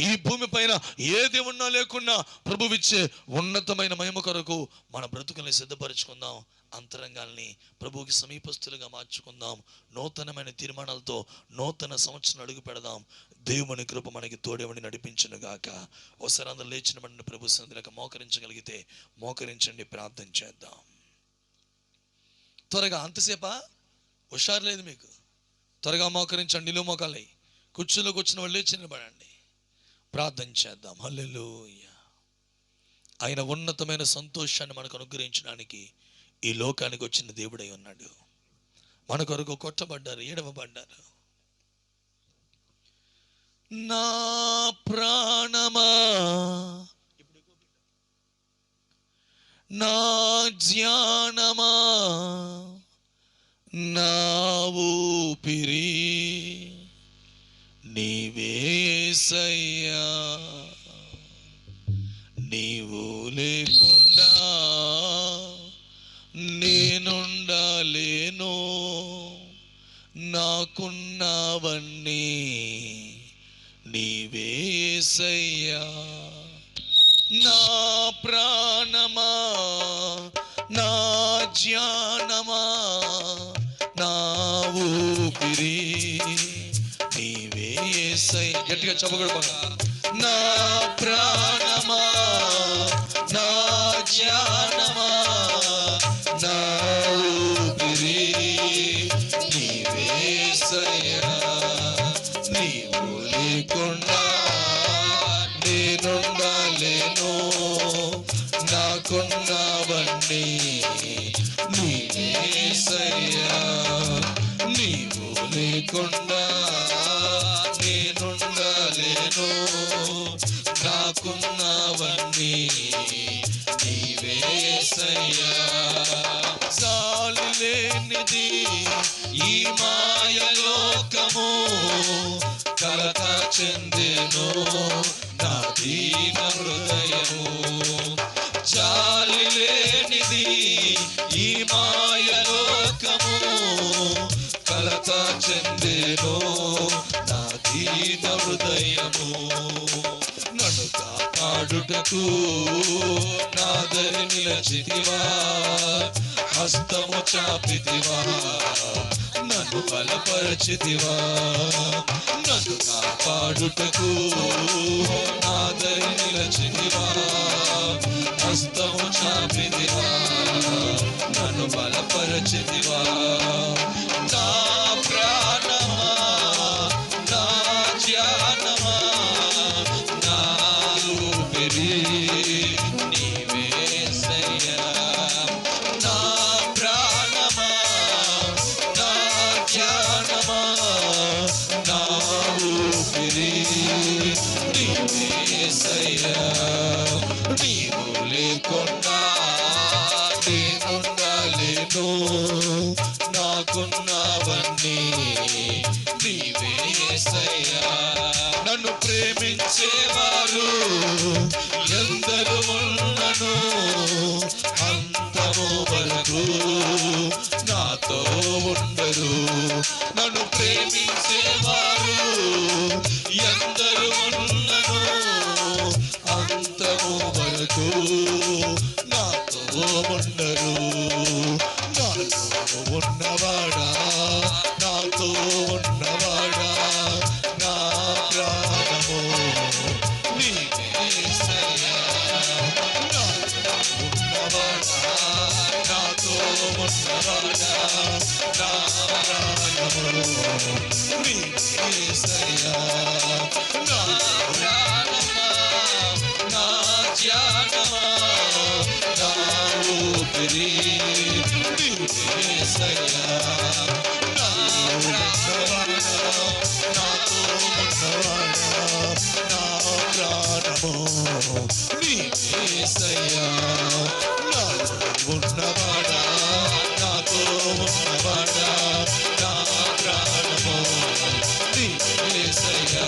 ఈ భూమి పైన ఏది ఉన్నా లేకున్నా ప్రభువిచ్చే ఉన్నతమైన మహిమ కొరకు మన బ్రతుకుల్ని సిద్ధపరచుకుందాం. అంతరంగాల్ని ప్రభువుకి సమీపస్తులుగా మార్చుకుందాం. నూతనమైన తీర్మానాలతో నూతన సంవత్సరం అడుగు పెడదాం. దేవుని కృప మనకి తోడేవని నడిపించును గాక. ఒకసారి అందరూ లేచిన బండిని ప్రభు సన్నిధిలోకి మోకరించగలిగితే మోకరించండి, ప్రార్థన చేద్దాం. త్వరగా, అంతసేపా హుషారు లేదు మీకు? త్వరగా మోకరించండి. నిలువు మోకాలి, కుర్చీలోకి వచ్చిన వాళ్ళు లేచి నిలబడండి, ప్రార్థన చేద్దాం. హల్లెలూయా. ఆయన ఉన్నతమైన సంతోషాన్ని మనకు అనుగ్రహించడానికి ఈ లోకానికి వచ్చిన దేవుడై ఉన్నాడు. మన కొరకు కొట్టబడ్డారు, ఏడవబడ్డారు. నా ప్రాణమా, నా ధ్యానమా, నా ఊపిరి నీవేసయ్యా, నీవు లేకుండా నేనుండలేను, నాకున్నవన్నీ నీవేసయ్యా. నా ప్రాణమా, నా ధ్యానమా, నా ఊపిరి నీవేసయ్యా. గట్టిగా చెప్పగలపా. నా ప్రాణమా, నా ధ్యానమా, నా ఊపిరి నీవేసయ్యా, నీవు లేకుండా నేనుండలేను, నాకున్నవన్నీ నీవేసయ్యా, నీవు లేకుండా నేనుండలేను, నాకున్నవన్నీ నీవేసయ్యా. సాలిలేనిది ఈ మాయలోకము, కలత చెందెను నా దీన హృదయము. జాలిలేనిది ఈ మాయలోకము, కలత చెందెను నా దీన హృదయము. నన్ను కాపాడుటకు నాదరి నిలచితివా, హస్తము చాపితివా, నన్ను బలపరచితివా. నన్ను కాపాడుటకు నాదరి నిలచితివా, హస్తము చాపితివా, నన్ను బలపరచితివా. నా ప్రాణమా, నా ధ్యానమా, నా ఊపిరి నీవేసయ్యా. నా ప్రాణమా, నా ధ్యానమా, నా ఊపిరి నీవేసయ్యా, నీవు లేకుండా నేనుండలేను, కోరుకున్నవన్నీ నీవే యేసయ్యా. నన్ను ప్రేమించేవారు ఎందరు ఉన్నను అంతము వరకు నాతో ఉండరు. నన్ను ప్రేమించేవారు ఎందరు ఉన్నను అంతము వరకు నాతో ఉండరు. నాతో ఉన్నవాడా, నాతో ఉన్నవాడా, నా ప్రాణము నీవే యేసయ్యా. నాతో ఉన్నవాడా, నాతో ఉన్నవాడా, నా ప్రాణము నీవే యేసయ్యా. నా ప్రాణమా, నా ధ్యానమా, నా ఊపిరి నీవే యేసయ్యా. నా ప్రాణమా, నాతో ఉన్నవాడా, నా ప్రాణము నీవే యేసయ్యా. నాలో ఉన్నవాడా, నాతో ఉన్నవాడా, నా ప్రాణము నీవే యేసయ్యా.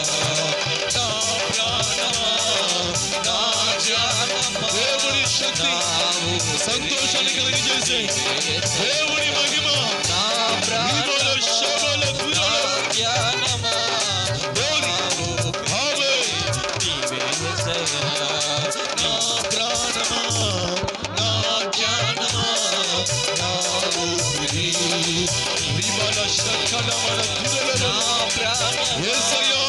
నా ప్రాణమా, నా ధ్యానమా, దేవుని శక్తి సంతోషాన్ని కలిగజేసే దేవుని మహిమ నా ప్రాణమా, నా ధ్యానమా, ఆమె నీవే యేసయ్యా. నా ప్రాణమా, నా ధ్యానమా, నా ఊపిరి విమల శకలమల దురల నా ప్రాణమా యేసయ్యా.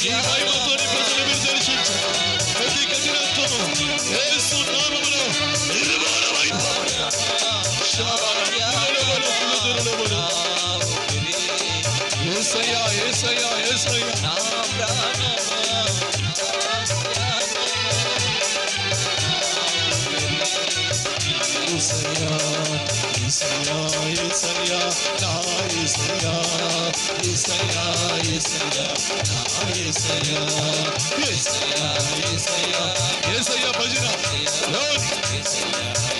ఈ మహిమతోని ప్రజలు మీరు దర్శించు. ప్రతి కఠినత్వము యేసు నామములో నిర్మూలమైపోవును. యేసయ్యా, యేసయ్యా, యేసయ్యా. నా ప్రాణమా, యేసయ్యా, యేసయ్యా, యేసయ్యా, నా యేసయ్యా. యేసయ్యా, యేసయ్యా, నా యేసయ్యా. యేసయ్యా, యేసయ్యా, యేసయ్యా భజన యేసయ్యా,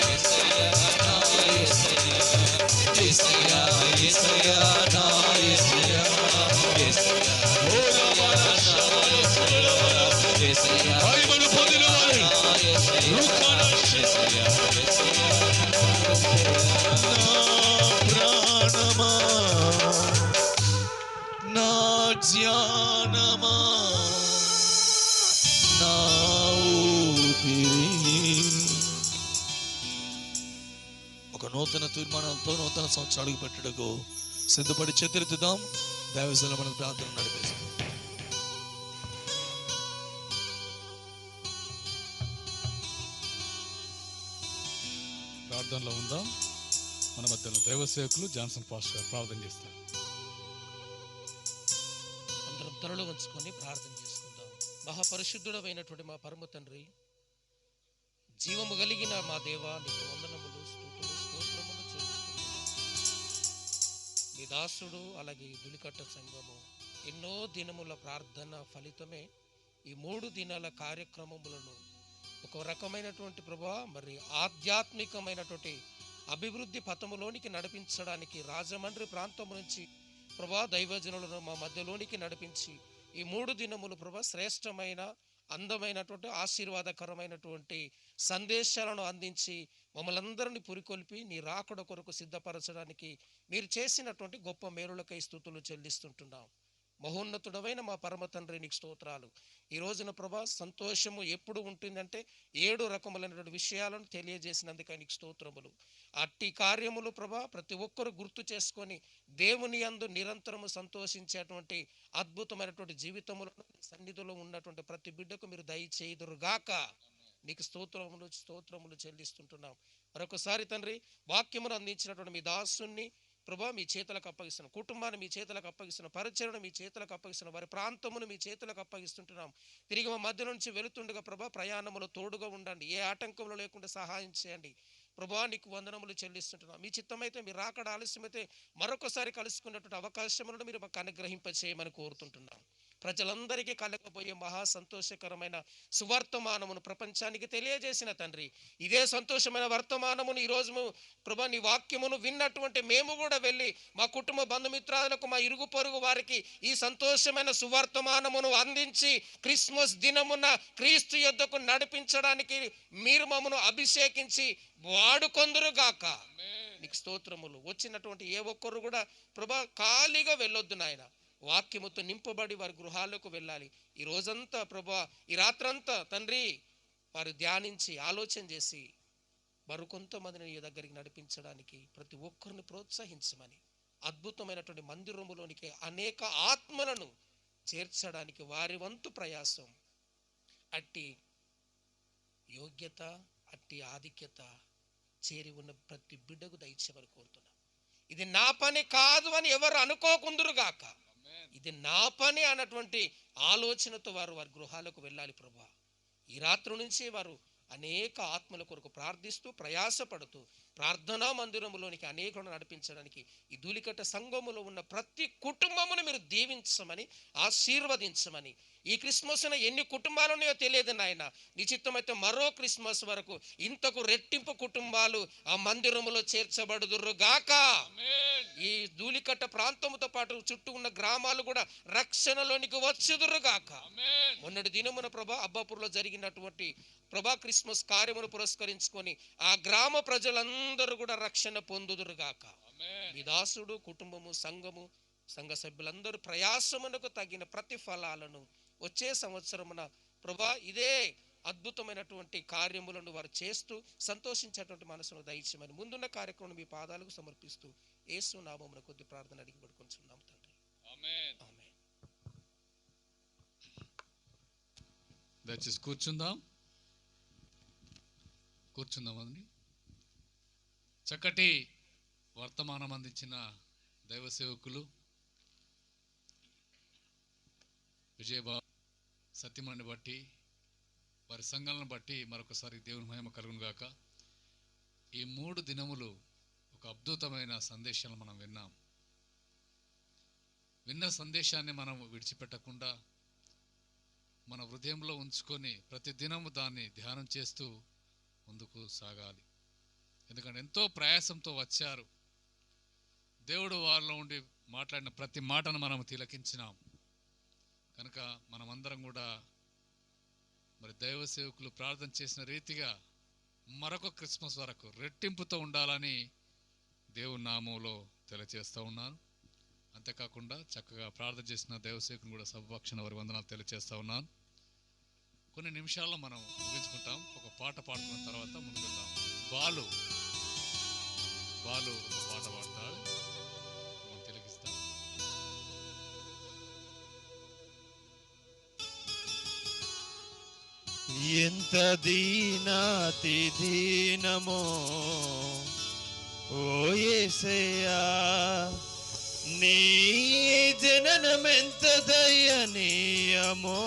యేసయ్యా, నా యేసయ్యా. యేసయ్యా, యేసయ్యా, నా యేసయ్యా. యేసయ్యా, ఓ రమణ శమన శమన యేసయ్యా. మహిమను పొందినవారు రుఖన యేసయ్యా, యేసయ్యా. నా ప్రాణమా, నా ధ్యానమా, నా ఊపిరి. ఒక నూతన తీర్మానాలతో నూతన సంవత్సరం అడుగు పెట్టడకు సిద్ధపడి చేతులెత్తుదాం. దైవజనులు మనకు ప్రార్థన నడిపేస్తాం. ప్రార్థనలో ఉందాం. మన మధ్యలో దైవ సేవకులు జాన్సన్ పాస్టర్ గారు ప్రార్థన చేస్తారు. అందరం తలలు వంచుకొని ప్రార్థన చేసుకుందాం. మహాపరిశుద్ధుడమైనటువంటి మా పరమ తండ్రి, జీవము కలిగిన మా దేవా, నీకు వందనములు, స్తుతులు, స్తోత్రములు చెల్లిస్తున్నాము. మీ దాసుడు అలాగే ఈ దులికట్ట సంఘము ఎన్నో దినముల ప్రార్థన ఫలితమే ఈ 3 దినాల కార్యక్రమములను ఒక రకమైనటువంటి ప్రభా మరి ఆధ్యాత్మికమైనటువంటి అభివృద్ధి పథములోనికి నడిపించడానికి రాజమండ్రి ప్రాంతం నుంచి ప్రభా దైవజనులను మా మధ్యలోనికి నడిపించి ఈ 3 దినములు ప్రభా శ్రేష్టమైన అందమైనటువంటి ఆశీర్వాదకరమైనటువంటి సందేశాలను అందించి మమ్మల్ని అందరినీ పురికొల్పి నీ రాకడ కొరకు సిద్ధపరచడానికి మీరు చేసినటువంటి గొప్ప మేలులకై స్తుతులు చెల్లిస్తుంటున్నాం. మహోన్నతుడమైన మా పరమ తండ్రి నీకు స్తోత్రాలు. ఈ రోజున ప్రభా సంతోషము ఎప్పుడు ఉంటుందంటే 7 రకములైనటువంటి విషయాలను తెలియజేసినందుకే నీకు స్తోత్రములు. అట్టి కార్యములు ప్రభా ప్రతి ఒక్కరు గుర్తు చేసుకొని దేవుని యందు నిరంతరము సంతోషించేటువంటి అద్భుతమైనటువంటి జీవితములను సన్నిధిలో ఉన్నటువంటి ప్రతి బిడ్డకు మీరు దయచేయుదురుగాక. నీకు స్తోత్రములు చెల్లిస్తుంటున్నాం. మరొకసారి తండ్రి వాక్యమును అందించినటువంటి మీ దాసుని ప్రభా మీ చేతులకు అప్పగిస్తున్న కుటుంబాన్ని మీ చేతులకు అప్పగిస్తున్న పరిచయను మీ చేతులకు అప్పగిస్తున్న వారి ప్రాంతమును మీ చేతులకు అప్పగిస్తుంటున్నాం. తిరిగి మా మధ్య నుంచి వెళుతుండగా ప్రభా ప్రయాణములో తోడుగా ఉండండి. ఏ ఆటంకంలో లేకుండా సహాయం చేయండి. ప్రభా నీకు వందనములు చెల్లిస్తుంటున్నాం. మీ చిత్తమైతే మీరు రాకడ ఆలస్యమైతే మరొకసారి కలుసుకున్నటువంటి అవకాశములను మీరు మాకు అనుగ్రహింపచేయమని కోరుతుంటున్నాం. ప్రజలందరికీ కలగబోయే మహా సంతోషకరమైన సువర్తమానమును ప్రపంచానికి తెలియజేసిన తండ్రి, ఇదే సంతోషమైన వర్తమానమును ఈరోజు ప్రభా నీ వాక్యమును విన్నటువంటి మేము కూడా వెళ్ళి మా కుటుంబ బంధుమిత్రాలకు, మా ఇరుగు పొరుగు వారికి ఈ సంతోషమైన సువర్తమానమును అందించి క్రిస్మస్ దినమున క్రీస్తు యొద్దకు నడిపించడానికి మీరు మమ్మను అభిషేకించి వాడుకొందురుగాక. నీకు స్తోత్రములు. వచ్చినటువంటి ఏ ఒక్కరు కూడా ప్రభా ఖాళీగా వెళ్ళొద్దు నాయన, వాక్యముతో నింపబడి వారి గృహాలకు వెళ్ళాలి. ఈ రోజంతా ప్రభా, ఈ రాత్రంతా తండ్రి వారు ధ్యానించి ఆలోచన చేసి మరికొంతమందిని నీ దగ్గరికి నడిపించడానికి ప్రతి ఒక్కరిని ప్రోత్సహించమని, అద్భుతమైనటువంటి మందిరములోనికి అనేక ఆత్మలను చేర్చడానికి వారి వంతు ప్రయాసం, అట్టి యోగ్యత, అట్టి ఆధిక్యత చేరి ఉన్న ప్రతి బిడ్డకు దయచేయమని కోరుతున్నాం. ఇది నా పని కాదు అని ఎవరు అనుకోకుందురుగాక. ఇది నా పని అన్నటువంటి ఆలోచనతో వారు వారి గృహాలకు వెళ్ళాలి ప్రభా. ఈ రాత్రి నుంచి వారు అనేక ఆత్మల కొరకు ప్రార్థిస్తూ ప్రయాసపడుతూ ప్రార్థనా మందిరములోనికి అనేకులను నడిపించడానికి ఈ ధూళికట్ట సంఘములో ఉన్న ప్రతి కుటుంబమును మీరు దీవించమని, ఆశీర్వదించమని. ఈ క్రిస్మస్న ఎన్ని కుటుంబాలు ఉన్నాయో తెలియదు నాయన, నిశ్చితమైతే మరో క్రిస్మస్ వరకు ఇంతకు రెట్టింపు కుటుంబాలు ఆ మందిరములో చేర్చబడుదురుగాక. ఈ ధూళికట్ట ప్రాంతముతో పాటు చుట్టూ ఉన్న గ్రామాలు కూడా రక్షణలోనికి వచ్చుదురుగాక. మొన్నటి దినమున ప్రభా అబ్బాపూర్లో జరిగినటువంటి ప్రభా క్రిస్మస్ కార్యమును పురస్కరించుకొని ఆ గ్రామ ప్రజలందరూ కూడా రక్షణ పొందుదురుగాక. మీ దాసుడు, కుటుంబము, సంఘము, సంఘ సభ్యులందరూ ప్రయాసమునకు తగిన ప్రతిఫలాలను వచ్చే సంవత్సరమున ప్రభా ఇదే అద్భుతమైనటువంటి కార్యములను వారు చేస్తూ సంతోషించేటువంటి మనసును దయచేయమని ముందున్న కార్యక్రమం మీ పాదాలకు సమర్పిస్తూ యేసు నామమున కొద్ది ప్రార్థన అడిగి పడుకొంచున్నాం తండ్రి. ఆమేన్. దయచేసి కూర్చుందామండి. చక్కటి వర్తమానం అందించిన దైవ సేవకులు విజయబాబు సత్యమణిని బట్టి, వారి సంఘాలను బట్టి మరొకసారి దేవుని మహిమ కలుగును గాక. ఈ 3 దినములు ఒక అద్భుతమైన సందేశాలను మనం విన్నాం. విన్న సందేశాన్ని మనం విడిచిపెట్టకుండా మన హృదయంలో ఉంచుకొని ప్రతి దినము దాన్ని ధ్యానం చేస్తూ ముందుకు సాగాలి. ఎందుకంటే ఎంతో ప్రయాసంతో వచ్చారు. దేవుడు వారిలో ఉండి మాట్లాడిన ప్రతి మాటను మనం తిలకించినాం కనుక మనమందరం కూడా మరి దైవ సేవకులు ప్రార్థన చేసిన రీతిగా మరొక క్రిస్మస్ వరకు రెట్టింపుతో ఉండాలని దేవుని నామంలో తెలియజేస్తూ ఉన్నాను. అంతేకాకుండా చక్కగా ప్రార్థన చేసిన దైవ సేవకుని కూడా సభపక్షణ వారి వందనాలు తెలియజేస్తూ ఉన్నాను. కొన్ని నిమిషాల్లో మనం ముగించుకుంటాం. ఒక పాట పాడుకున్న తర్వాత ముందుకెళ్తాం. బాలు ఒక పాట పాడతాడు, మనం తిలకిస్తాం. ఎంత దీనాతి దీనమో ఓ యేసయ్యా, నీ జననమెంత దయనీయమో,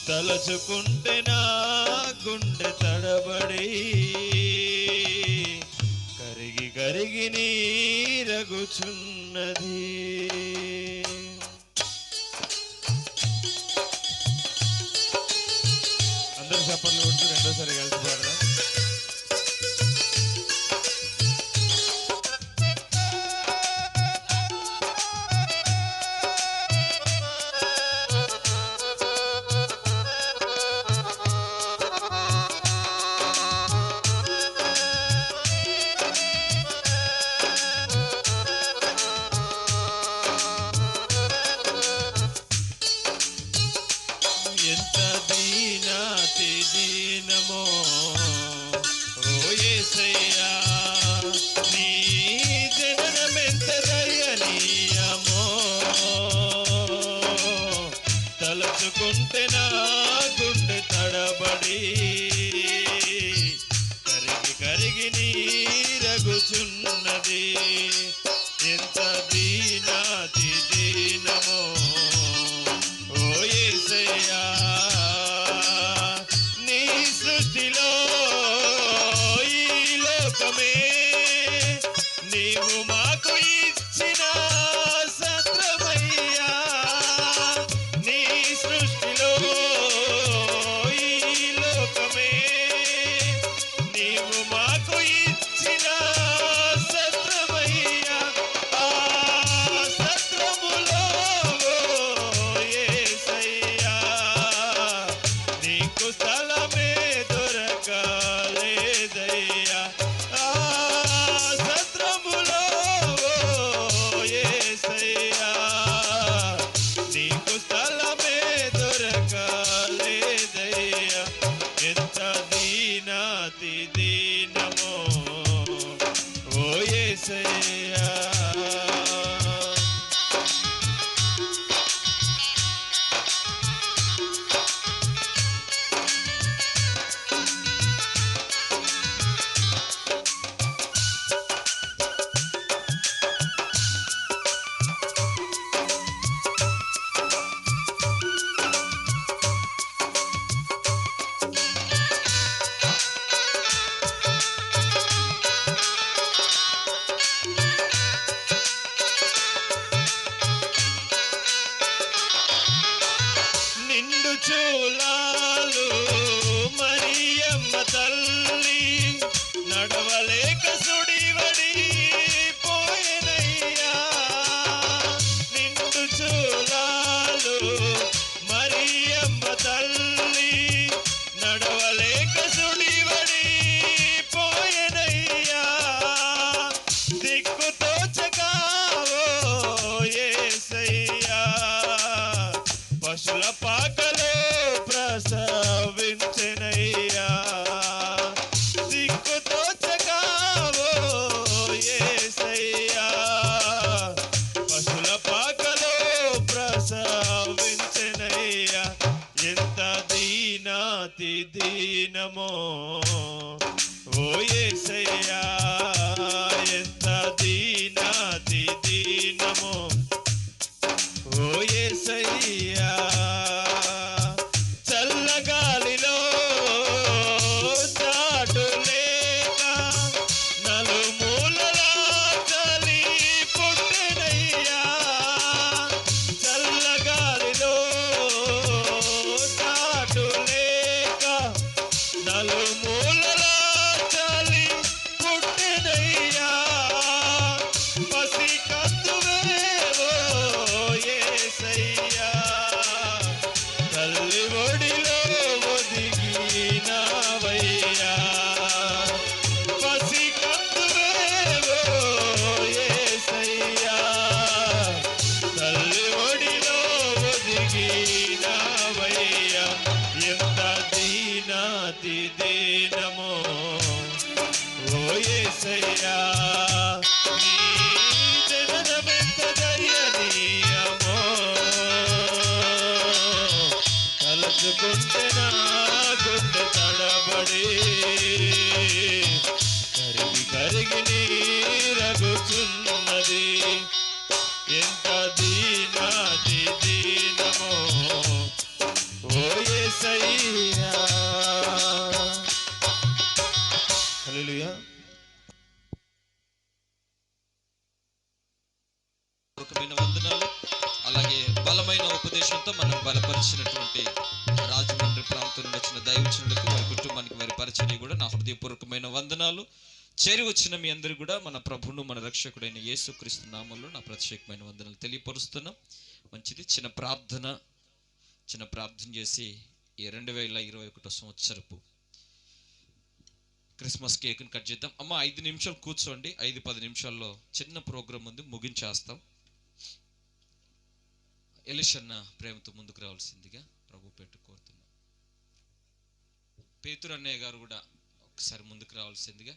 తలచుకుంటే నా గుండె తడబడి కరిగి కరిగి నీరగుచున్నది. అందరూ చప్పట్లు కొడుతూ రెండోసారి కలిసి పాడదాం. ఎంత దీనాతి దీనమో ఓ యేసయ్యా, నీ జననమెంత దయనీయమో, తలచుకుంటే నా గుండె తడబడి కరిగి కరిగి నీరగుచున్నది. ఎంత దీనాతి దీనమో ఓ యేసయ్యా, నీ సృష్టిలో ఈ లోకమే నీవు మాకు ఇచ్చిన సత్రమ యేసయ్యా. నిండు చూలాలు మరియమ్మ తల్లి నడవలేక సుడివడి పోయెనయ్యా. నిండు చూలాలు మరియమ్మ తల్లి నడవలేక సుడివడి పోయెనయ్యా. దిక్కుతో చకావో యేసయ్యా. పశుల పాకలో ప్రసవించెనయ్యా. దిక్కుతో చకావో యేసయ్యా. పశుల పాకలో ప్రసవించెనయ్యా. ఎంత దీనాతి దీనమో ఓ యేసయ్యా. ఎంత దీనాతి దీనమో ఓ యేసయ్యా. చల్లగాలిలో చాటు లేక నలుమూలలా చలి పుట్టెనయ్యా. చల్లగాలిలో చాటు లేక నలుమూలలా చలి పుట్టెనయ్యా. పసి కందువేవో యేసయ్యా. తల్లి ఒడిలో ఒదిగినావయ్యా. పసి కందువేవో యేసయ్యా. తల్లి ఒడిలో ఒదిగినావయ్యా. ఎంత దీనాతి దీనమో ఓ యేసయ్యా. నీ జననమెంత దయనీయమో తలచుకుంటే నా గుండె తడబడి కరిగి కరిగి నీరగుచున్నది. ఎంత దీనాతి దీనమో ఓ యేసయ్యా. హల్లెలూయా. పూర్వకమైన వందనాలు. అలాగే బలమైన ఉపదేశంతో మనం బలపరిచినటువంటి రాజమండ్రి ప్రాంతం నుండి వచ్చిన దైవజనులకు వారి కుటుంబానికి వారి పరిచర్య కూడా నా హృదయపూర్వకమైన వందనాలు. చేరి వచ్చిన మీ అందరూ కూడా మన ప్రభువును మన రక్షకుడైన యేసుక్రీస్తు నామములో నా ప్రత్యేకమైన వందనాలు తెలియపరుస్తున్నాం. మంచిది, చిన్న ప్రార్థన చేసి ఈ 2021 సంవత్సరపు క్రిస్మస్ కేక్ని కట్ చేద్దాం. అమ్మ 5 నిమిషాలు కూర్చోండి. 5-10 నిమిషాల్లో చిన్న ప్రోగ్రాం ఉంది, ముగించేస్తాం. ఎలిషన్న ప్రేమతో ముందుకు రావాల్సిందిగా ప్రభు పెట్టు కోరుతున్నాం. పేతురు అన్నయ్య గారు కూడా ఒకసారి ముందుకు రావాల్సిందిగా.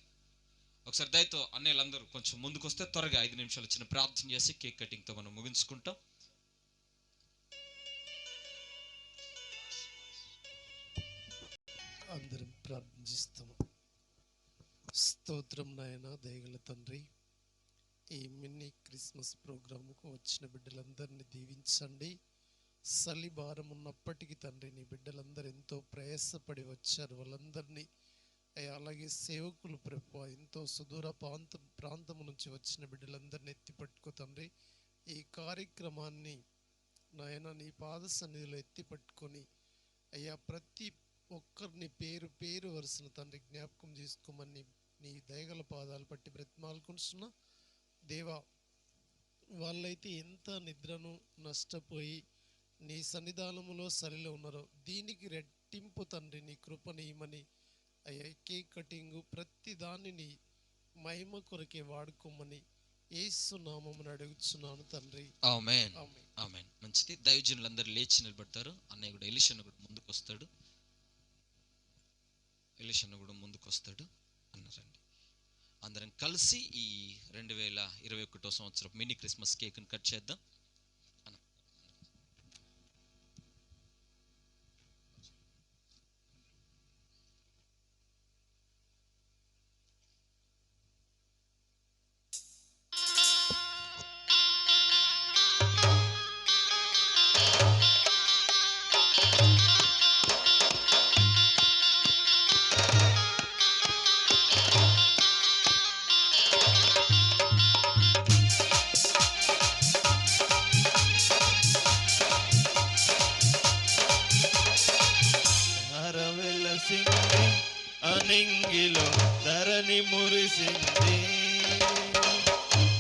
ఒకసారి దయతో అన్నయ్యలందరూ కొంచెం ముందుకు వస్తే త్వరగా 5 నిమిషాలు చిన్న ప్రార్థన చేసి కేక్ కటింగ్తో మనం ముగించుకుంటాం. అందరం ప్రార్థిస్తాము. స్తోత్రం నాయన, దయగల తండ్రి, ఈ మినీ క్రిస్మస్ ప్రోగ్రాముకు వచ్చిన బిడ్డలందరినీ దీవించండి. చలి భారం ఉన్నప్పటికీ తండ్రి, నీ బిడ్డలందరూ ఎంతో ప్రయాసపడి వచ్చారు. వాళ్ళందరినీ అలాగే సేవకులు ప్రభు ఎంతో సుదూర ప్రాంతం నుంచి వచ్చిన బిడ్డలందరినీ ఎత్తిపట్టుకో తండ్రి. ఈ కార్యక్రమాన్ని నాయన నీ పాద సన్నిధిలో ఎత్తిపట్టుకొని అయ్యా ప్రతి ఒక్కరిని పేరు పేరు వరుసన తండ్రి జ్ఞాపకం చేసుకోమని నీ దయగల పాదాలు పట్టి బ్రతిమాలుకుంటున్నా దేవా. వాళ్ళైతే ఎంత నిద్రను నష్టపోయి నీ సన్నిధానములో సరిలో ఉన్నారో దీనికి రెట్టింపు తండ్రి నీ కృపనీయమని అయ్యా కేక్ కటింగు ప్రతి దానిని మహిమ కొరకే వాడుకోమని యేసు నామమున అడుగుచున్నాను తండ్రి. ఆమేన్. ఆమేన్. మంచిది, దైవజనులందరూ లేచి నిలబడతారు. అన్నయ్య కూడా ఎలిషన్న కూడా ముందుకు వస్తాడు. అన్నారండి. అందరం కలిసి ఈ 2021 సంవత్సరం మినీ క్రిస్మస్ కేక్ని కట్ చేద్దాం. వెలసింది అనింగిలో ధరణి మురిసింది,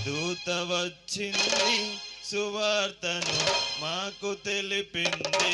దూత వచ్చింది సువార్తను మాకు తెలిపింది.